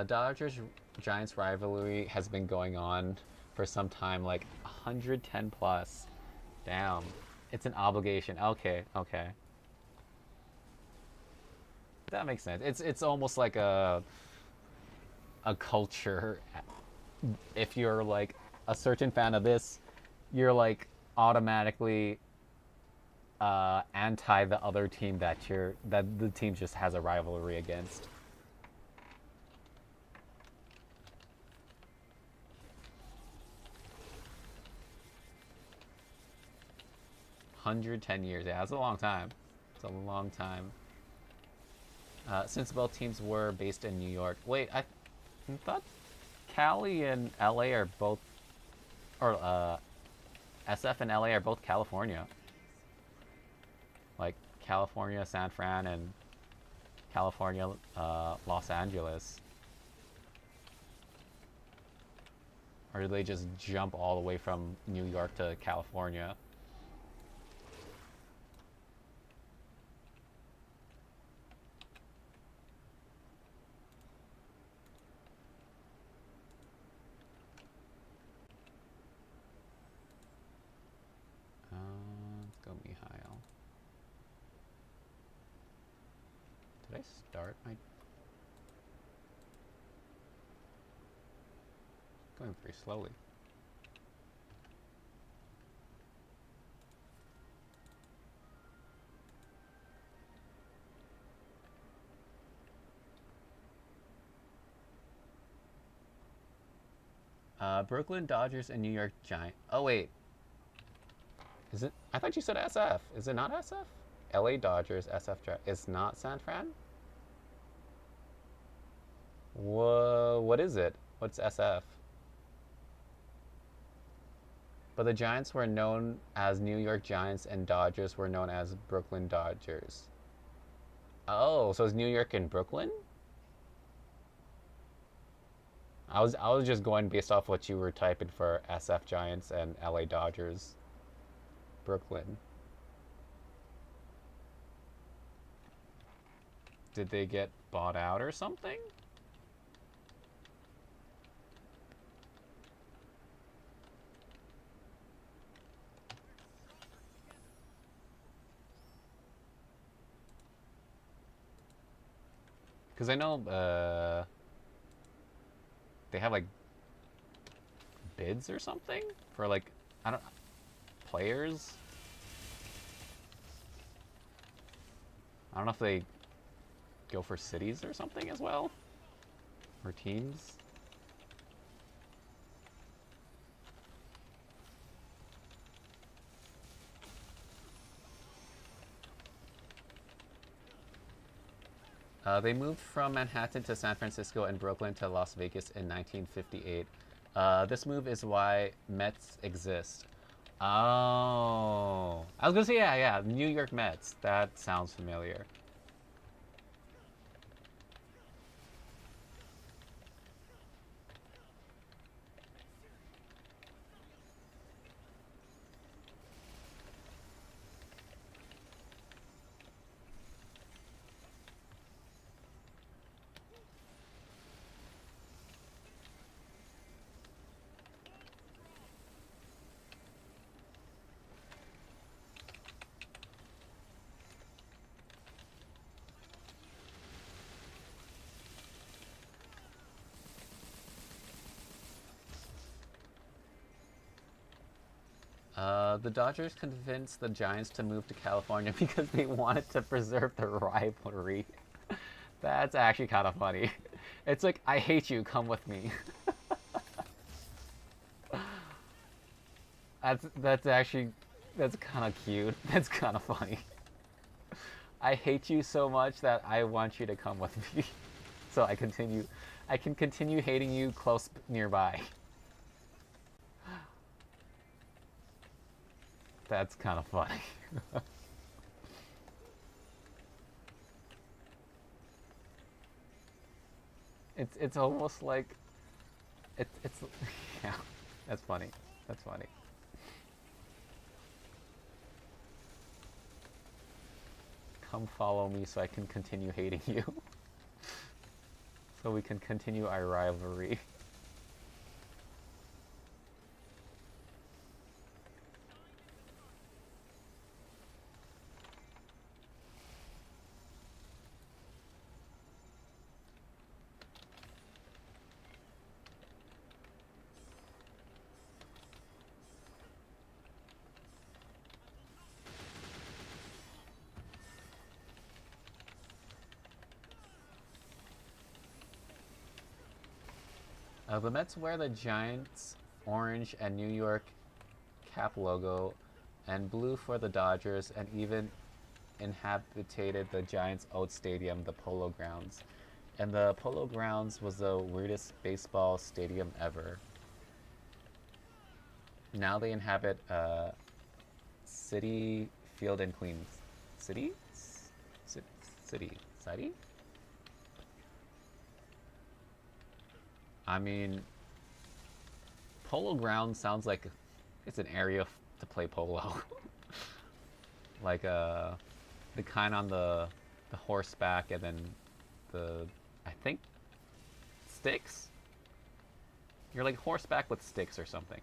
Dodgers Giants rivalry has been going on for some time, like 110 plus. Damn. It's an obligation. Okay, okay. That makes sense. It's almost like a culture. If you're like a certain fan of this, you're like automatically anti the other team that the team just has a rivalry against. 110 years. Yeah, that's a long time. It's a long time. Since both teams were based in New York. Wait, I thought Cali and LA are both, or SF and LA are both California. Like California, San Fran, and California, Los Angeles. Or do they just jump all the way from New York to California? Let's go Mihail. Did I start my... Going pretty slowly. Brooklyn Dodgers and New York Giants. Oh wait, is it? I thought you said SF. Is it not SF? LA Dodgers, SF Giants. It's not San Fran? Whoa, what is it? What's SF? But the Giants were known as New York Giants and Dodgers were known as Brooklyn Dodgers. Oh, so it's New York and Brooklyn? I was just going based off what you were typing for SF Giants and LA Dodgers, Brooklyn. Did they get bought out or something? Because I know they have like bids or something for like I don't players. I don't know if they go for cities or something as well or teams. They moved from Manhattan to San Francisco and Brooklyn to Las Vegas in 1958. This move is why Mets exist. Oh, I was gonna say yeah, New York Mets. That sounds familiar. The Dodgers convinced the Giants to move to California because they wanted to preserve the rivalry. That's actually kind of funny. It's like, I hate you, come with me. That's actually, that's kind of cute. That's kind of funny. I hate you so much that I want you to come with me. So I can continue hating you close nearby. That's kind of funny. It's almost like it's yeah. That's funny. That's funny. Come follow me so I can continue hating you. So we can continue our rivalry. The Mets wear the Giants orange and New York cap logo and blue for the Dodgers, and even inhabited the Giants' old stadium, the Polo Grounds. And the Polo Grounds was the weirdest baseball stadium ever. Now they inhabit City Field in Queens. City? City? City? I mean, Polo Ground sounds like it's an area to play polo. Like the kind on the horseback, and then the, I think, sticks. You're like horseback with sticks or something.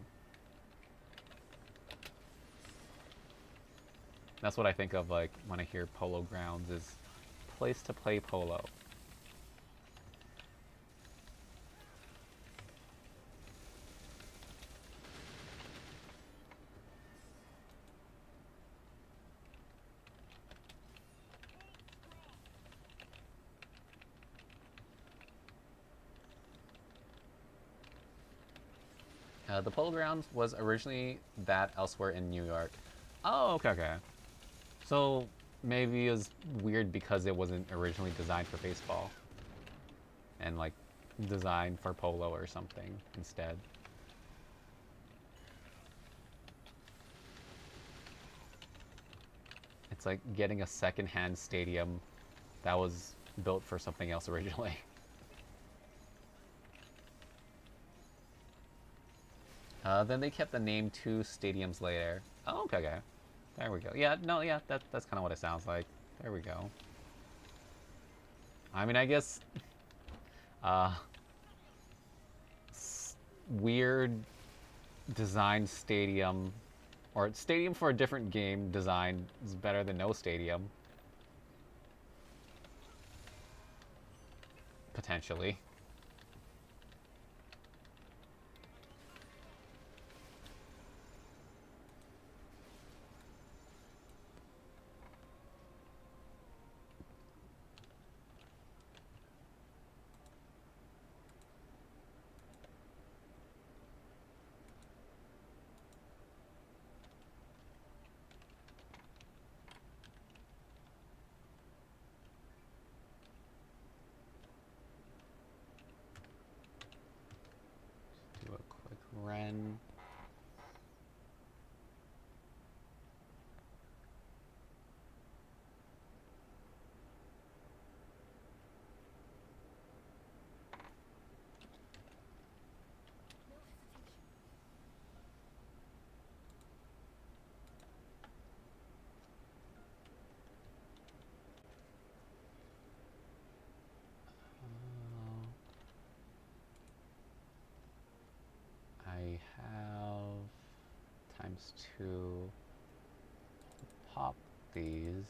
That's what I think of like when I hear Polo Grounds, is place to play polo. The Polo Grounds was originally that elsewhere in New York. Oh, okay, okay. So maybe it was weird because it wasn't originally designed for baseball, and like designed for polo or something instead. It's like getting a second-hand stadium that was built for something else originally. Then they kept the name 2 stadiums later. Oh, okay, okay. There we go. Yeah, no, yeah, that's kind of what it sounds like. There we go. I mean, I guess uh, weird design stadium, or stadium for a different game design, is better than no stadium. Potentially. Ren. I have ×2. Pop these.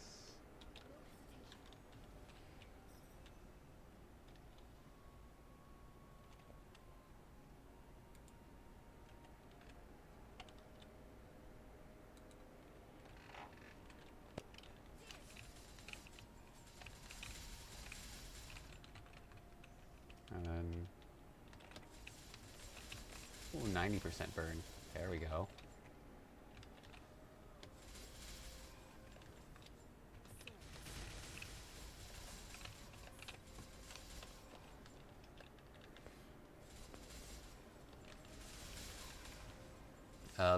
And then, ooh, 90% burn. There we go.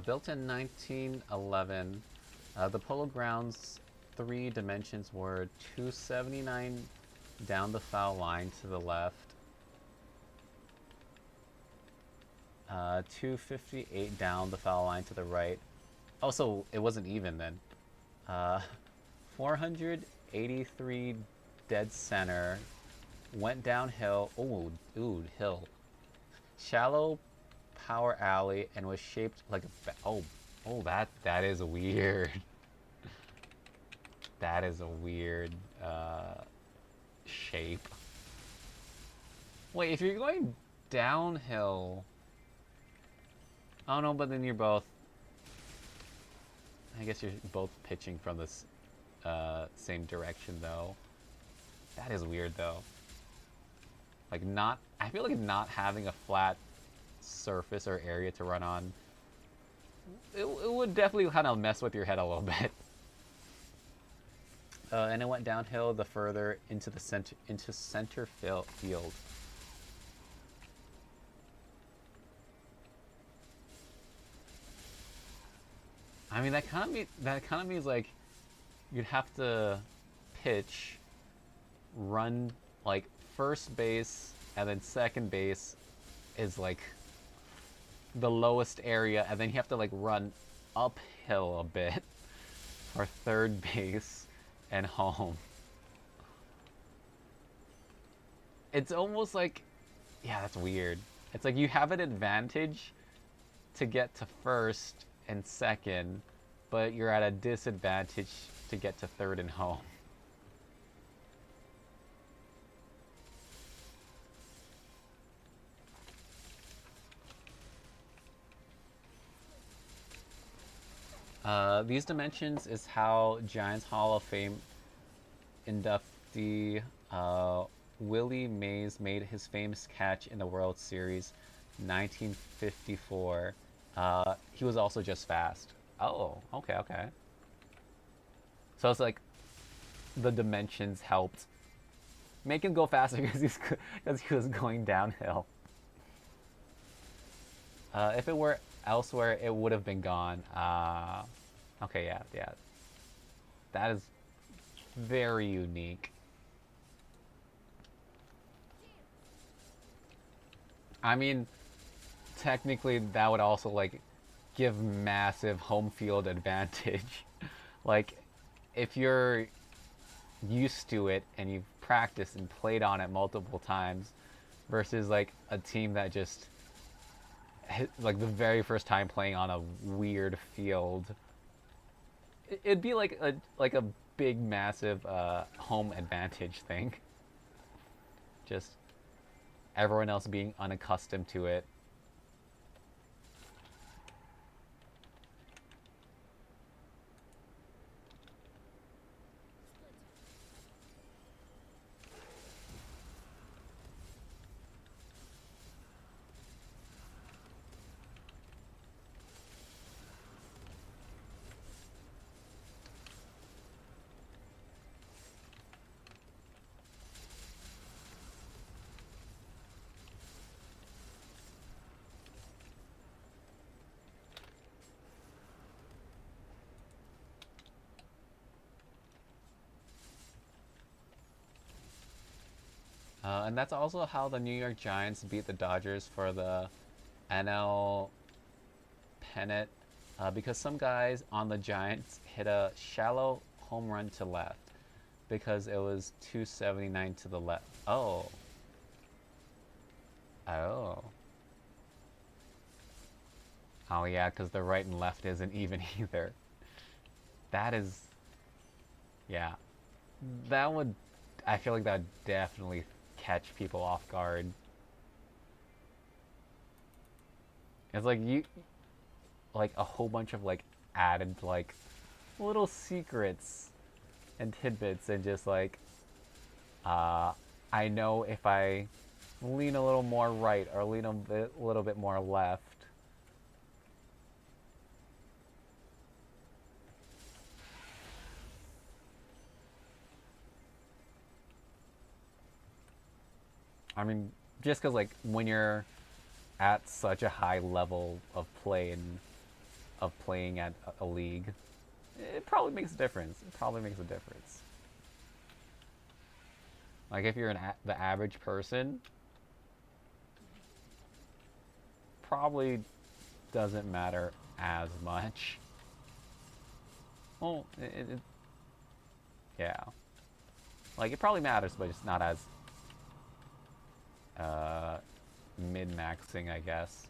Built in 1911, the Polo Grounds 3 dimensions were 279 down the foul line to the left, 258 down the foul line to the right. Oh, so it wasn't even then. 483 dead center, went downhill. Oh, dude, hill. Shallow power alley and was shaped like a that is weird. That is a weird shape. Wait, if you're going downhill, I don't know, but then you're both, I guess you're both pitching from this same direction though. That is weird though. Like, not, I feel like not having a flat surface or area to run on, it would definitely kind of mess with your head a little bit. And it went downhill the further into the center field. I mean, that kind of means like you'd have to pitch, run like first base, and then second base is like the lowest area, and then you have to like run uphill a bit for third base and home. It's almost like, yeah, that's weird. It's like you have an advantage to get to first and second, but you're at a disadvantage to get to third and home. These dimensions is how Giants Hall of Fame inductee Willie Mays made his famous catch in the World Series 1954. He was also just fast. Oh, okay. So it's like the dimensions helped make him go faster because he was going downhill. If it were elsewhere, it would have been gone. Okay, yeah. That is very unique. I mean, technically that would also like give massive home field advantage. Like, if you're used to it and you've practiced and played on it multiple times versus like a team that just like the very first time playing on a weird field, it'd be like a big massive home advantage thing. Just everyone else being unaccustomed to it. And that's also how the New York Giants beat the Dodgers for the NL pennant, because some guys on the Giants hit a shallow home run to left because it was 279 to the left. Oh. Oh. Oh yeah, because the right and left isn't even either. That is, yeah. That would, I feel like that would definitely catch people off guard. It's like like a whole bunch of like added like little secrets and tidbits and just like, uh, I know if I lean a little more right or lean little bit more left. I mean, just because like when you're at such a high level of play and of playing at a league, it probably makes a difference. It probably makes a difference. Like if you're the average person, probably doesn't matter as much. Well, yeah, like it probably matters, but it's not as uh, min-maxing, I guess.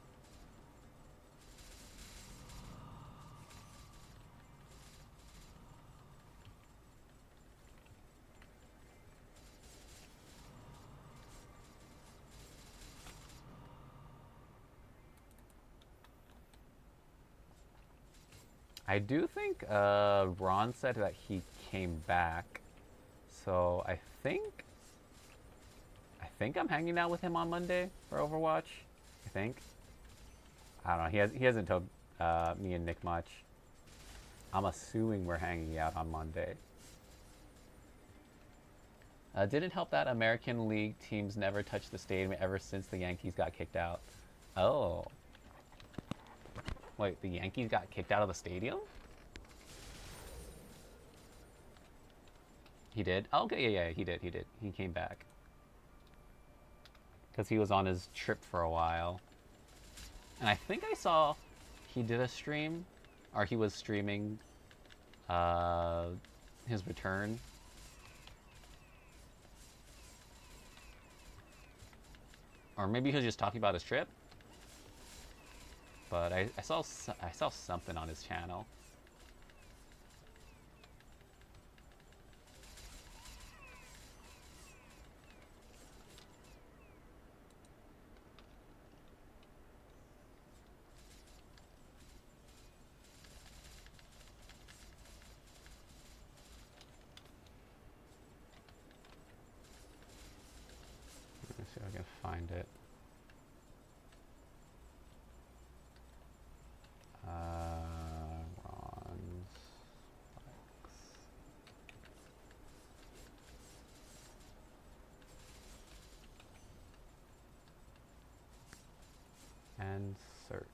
I do think Ron said that he came back, so I think I'm hanging out with him on Monday for Overwatch. I think. I don't know. He hasn't told me and Nick much. I'm assuming we're hanging out on Monday. Didn't help that American League teams never touched the stadium ever since the Yankees got kicked out. Oh. Wait, the Yankees got kicked out of the stadium? He did? Oh, okay, yeah, he did. He came back. Because he was on his trip for a while. And I think I saw he did a stream, or he was streaming uh, his return. Or maybe he was just talking about his trip. But I saw something on his channel. Let me see if I can find it. Ron's and search.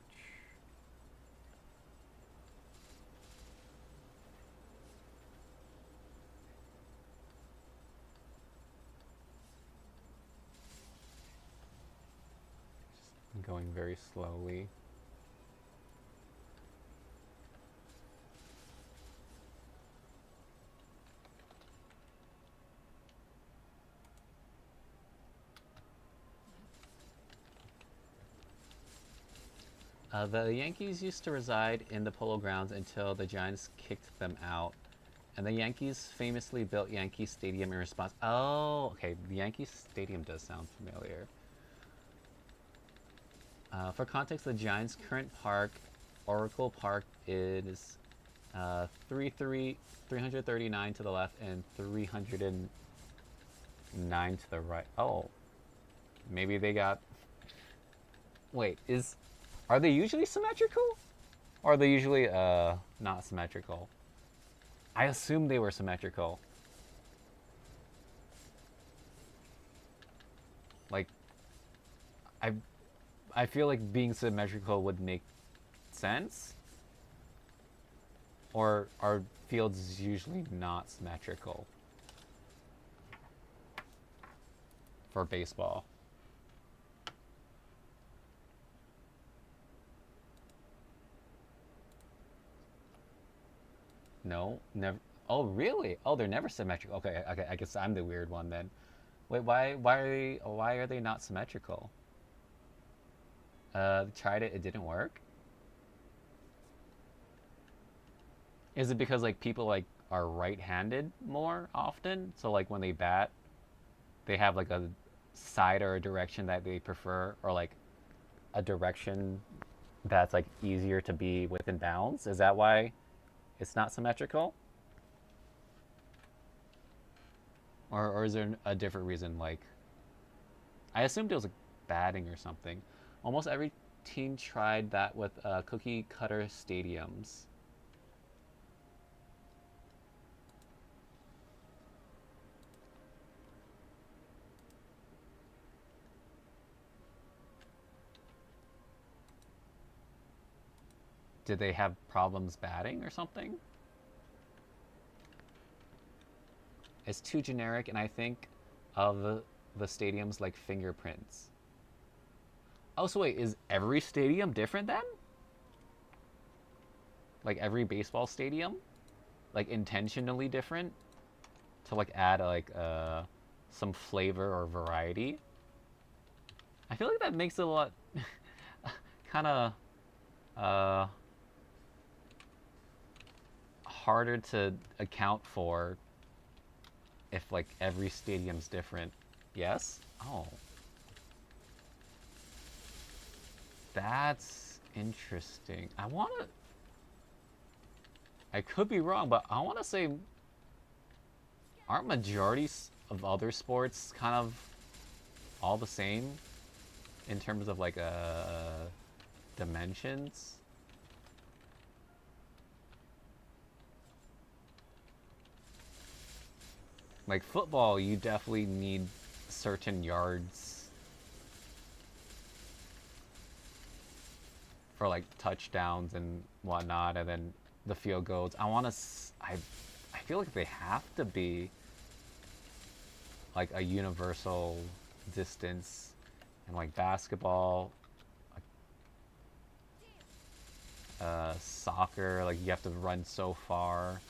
Just going very slowly. The Yankees used to reside in the Polo Grounds until the Giants kicked them out. And the Yankees famously built Yankee Stadium in response. Oh, okay. The Yankee Stadium does sound familiar. For context, the Giants' current park, Oracle Park, is 339 to the left and 309 to the right. Oh, maybe they got. Wait, are they usually symmetrical? Or are they usually not symmetrical? I assume they were symmetrical. Like, I feel like being symmetrical would make sense. Or are fields usually not symmetrical? for baseball. No, never. Oh, really? Oh, they're never symmetrical. Okay, okay. I guess I'm the weird one then. Wait, why are they not symmetrical? Tried it. It didn't work. Is it because like people like are right-handed more often? So like when they bat, they have like a side or a direction that they prefer, or like a direction that's like easier to be within bounds? Is that why it's not symmetrical? Or is there a different reason? Like, I assumed it was like batting or something. Almost every team tried that with cookie cutter stadiums. Did they have problems batting or something? It's too generic, and I think of the stadiums like fingerprints. Oh, so wait, is every stadium different then? Like every baseball stadium, like intentionally different to like add like some flavor or variety. I feel like that makes it a lot kind of uh harder to account for if like every stadium's different. Yes? Oh, that's interesting. I could be wrong, but I want to say, aren't majorities of other sports kind of all the same in terms of like dimensions? Like football, you definitely need certain yards for like touchdowns and whatnot, and then the field goals. I feel like they have to be like a universal distance, and like basketball, soccer, like you have to run so far.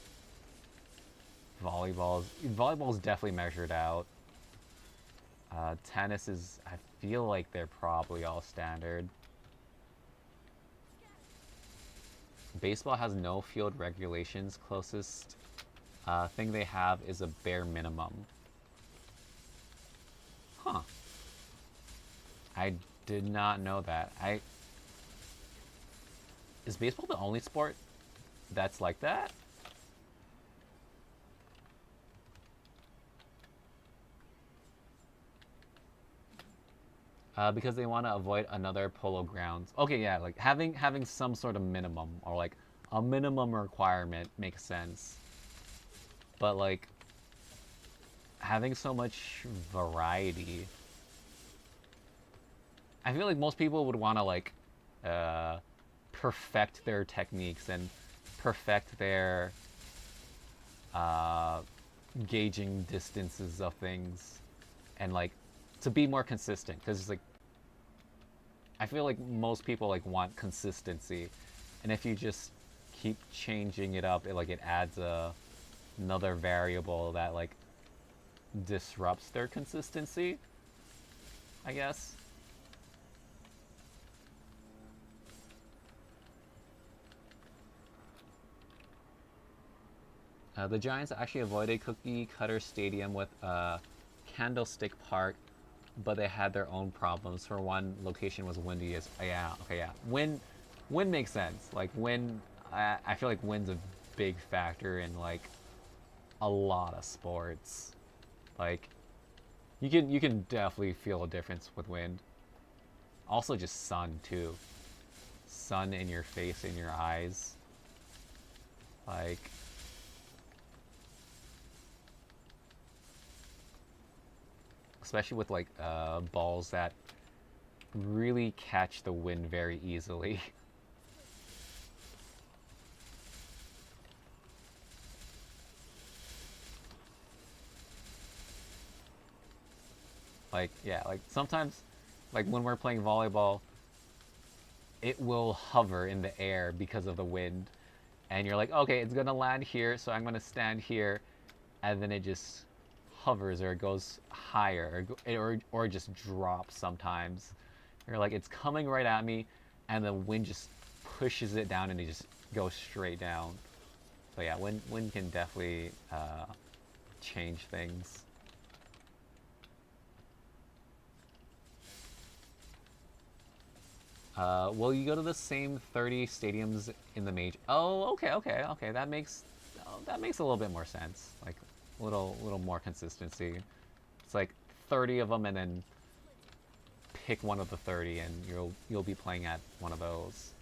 Volleyball's definitely measured out. Tennis is, I feel like they're probably all standard. Baseball has no field regulations. Closest thing they have is a bare minimum. Huh. I did not know that. Is baseball the only sport that's like that? Because they want to avoid another polo grounds. Okay, yeah, like having some sort of minimum, or like a minimum requirement makes sense. But like having so much variety, I feel like most people would want to like uh, perfect their techniques and perfect their uh, gauging distances of things, and like to be more consistent, because it's like I feel like most people like want consistency, and if you just keep changing it up, it adds another variable that like disrupts their consistency, I guess. The Giants actually avoided Cookie Cutter Stadium with Candlestick Park, but they had their own problems. For one, location was windy. As yeah, okay, yeah. Wind makes sense. Like wind, I feel like wind's a big factor in like a lot of sports. Like you can definitely feel a difference with wind. Also, just sun too. Sun in your face, in your eyes. Like especially with like balls that really catch the wind very easily. Like, yeah, like sometimes, like when we're playing volleyball, it will hover in the air because of the wind. And you're like, okay, it's gonna land here, so I'm gonna stand here. And then it just hovers or it goes higher or just drops sometimes. You're like, it's coming right at me, and the wind just pushes it down and it just goes straight down. So yeah, wind can definitely change things. Will you go to the same 30 stadiums in the major? Oh, okay. That makes a little bit more sense. Like, little more consistency. It's like 30 of them, and then pick one of the 30, and you'll be playing at one of those.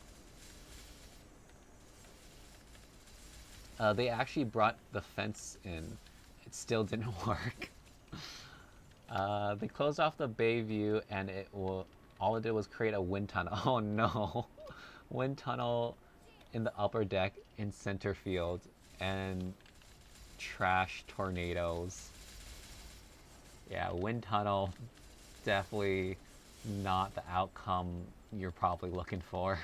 They actually brought the fence in. It still didn't work. They closed off the bay view, and all it did was create a wind tunnel. Oh no, wind tunnel in the upper deck in center field, and trash tornadoes. Yeah, wind tunnel, definitely not the outcome you're probably looking for.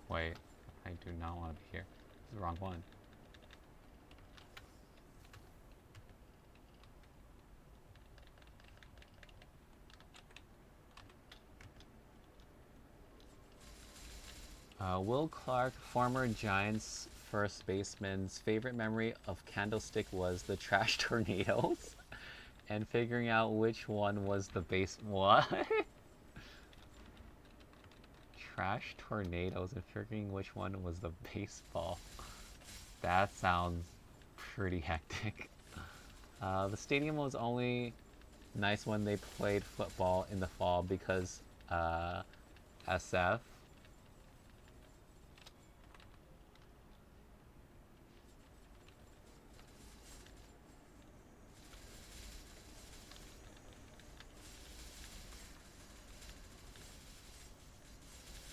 Wait, I do not want to be here. This is the wrong one. Will Clark, former Giants first baseman's favorite memory of Candlestick was the trash tornadoes, and figuring out which one was the base. What? Trash tornadoes and figuring which one was the baseball. That sounds pretty hectic. The stadium was only nice when they played football in the fall because SF.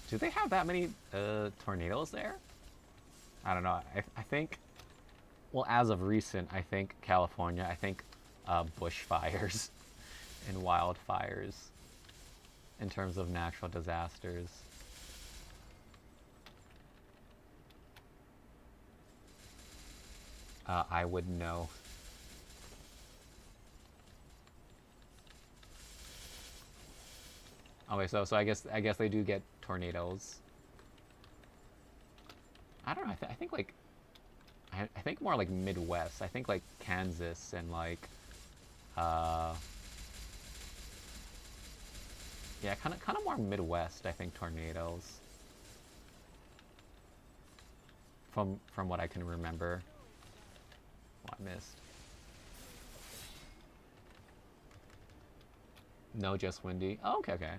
Do they have that many tornadoes there? I don't know. I think, well, as of recent, I think California, I think bushfires and wildfires in terms of natural disasters. I would know. Okay, so I guess they do get tornadoes. I don't know. I think like I think more like Midwest. I think like Kansas and like uh yeah, kind of more Midwest. I think tornadoes from what I can remember. Oh, I missed. No, just windy. Oh, okay.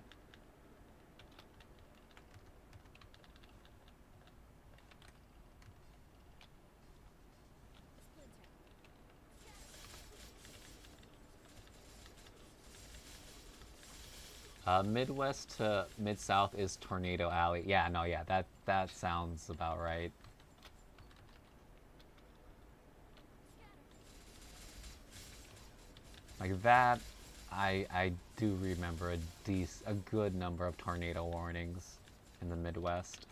Midwest to Mid South is Tornado Alley. Yeah, no, yeah, that sounds about right. Like that, I do remember a good number of tornado warnings in the Midwest.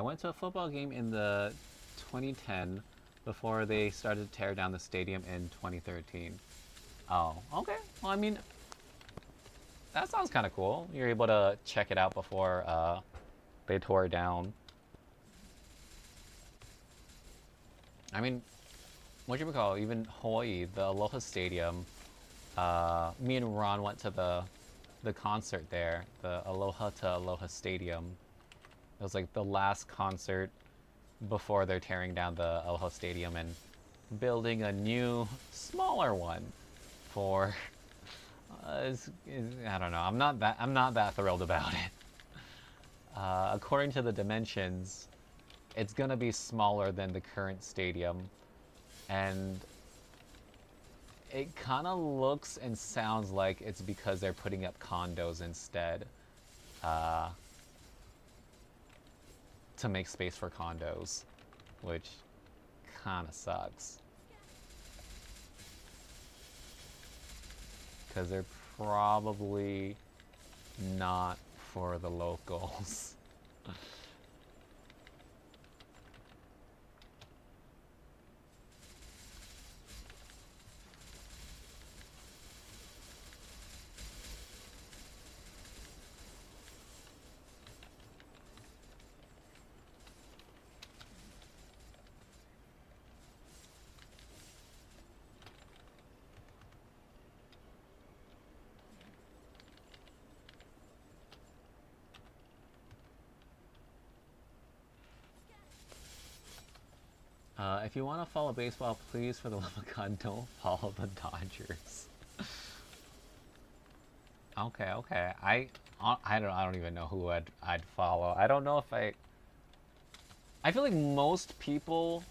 I went to a football game in the 2010 before they started to tear down the stadium in 2013. Oh, okay. Well, I mean, that sounds kind of cool. You're able to check it out before they tore it down. I mean, what you recall? Even Hawaii, the Aloha Stadium. Me and Ron went to the concert there, the Aloha to Aloha Stadium. It was like the last concert before they're tearing down the Aloha Stadium and building a new, smaller one for. I don't know. I'm not that thrilled about it. According to the dimensions, it's gonna be smaller than the current stadium, and it kind of looks and sounds like it's because they're putting up condos instead, uh, to make space for condos, which kind of sucks. Because they're probably not for the locals. If you want to follow baseball, please, for the love of God, don't follow the Dodgers. Okay, okay. I don't even know who I'd follow. I don't know if I feel like most people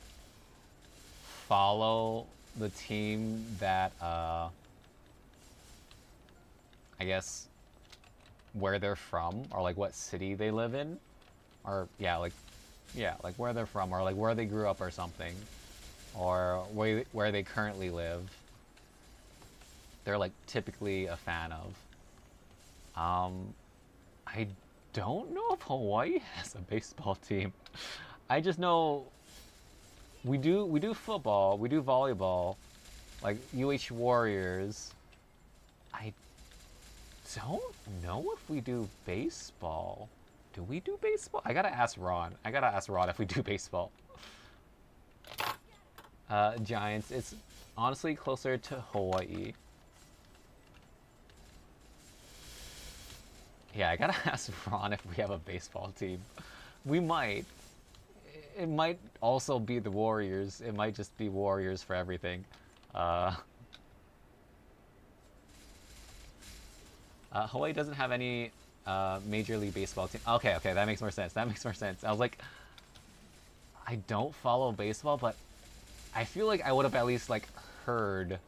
follow the team that I guess where they're from or like what city they live in, or yeah, like where they're from or like where they grew up or something, or where they currently live. They're like typically a fan of. I don't know if Hawaii has a baseball team. I just know we do football, we do volleyball, like UH Warriors. I don't know if we do baseball. Do we do baseball? I gotta ask Ron. I gotta ask Ron if we do baseball. Giants. It's honestly closer to Hawaii. Yeah, I gotta ask Ron if we have a baseball team. We might. It might also be the Warriors. It might just be Warriors for everything. Uh, Hawaii doesn't have any Major League Baseball team. Okay, okay, that makes more sense. That makes more sense. I was like, I don't follow baseball, but I feel like I would have at least like heard,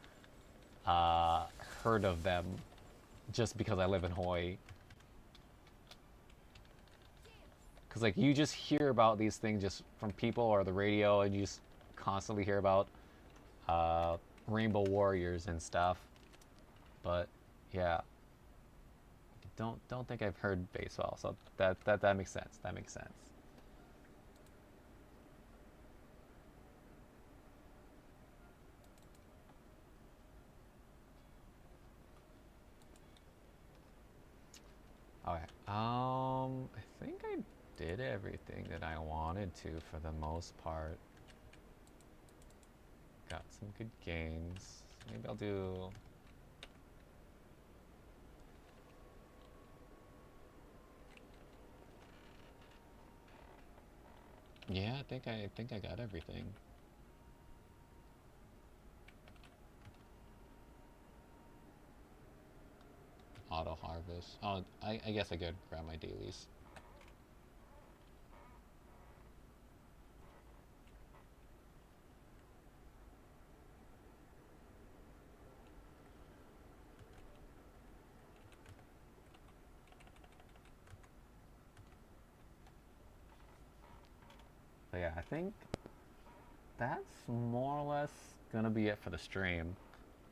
heard of them, just because I live in Hawaii. Because like you just hear about these things just from people or the radio, and you just constantly hear about Rainbow Warriors and stuff. But yeah, don't think I've heard baseball, so that makes sense. That makes sense. Okay. I think I did everything that I wanted to for the most part. Got some good games. Maybe I'll do. Yeah, I think I got everything. Auto harvest. Oh, I guess I could grab my dailies. But yeah, I think that's more or less gonna be it for the stream.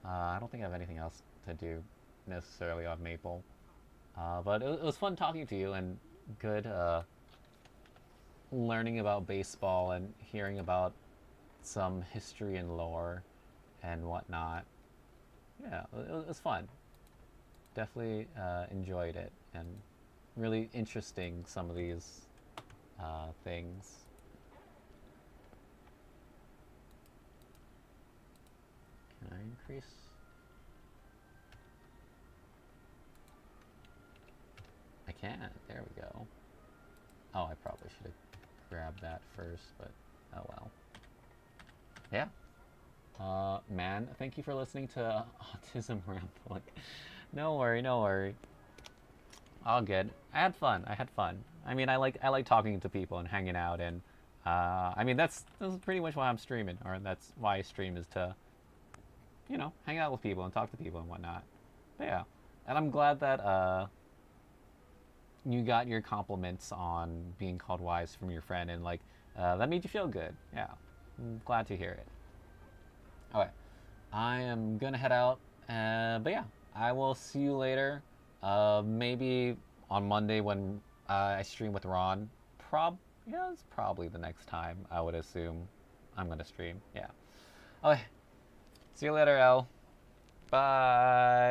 I don't think I have anything else to do necessarily on Maple. But it was fun talking to you and good learning about baseball and hearing about some history and lore and whatnot. Yeah, it was fun. Definitely enjoyed it, and really interesting some of these things. Can I increase? I can. There we go. Oh, I probably should have grabbed that first, but oh well. Yeah. Man, thank you for listening to Autism Rambling. No worry, no worry. All good. I had fun. I had fun. I mean, I like talking to people and hanging out, and I mean that's pretty much why I'm streaming, or that's why I stream is to, hang out with people and talk to people and whatnot. But yeah, and I'm glad that you got your compliments on being called wise from your friend, and like that made you feel good. Yeah, I'm glad to hear it. Okay, I am gonna head out, but yeah, I will see you later. Maybe on Monday when I stream with Ron. Yeah, it's probably the next time I would assume I'm gonna stream. Yeah. Okay. See you later, El. Bye.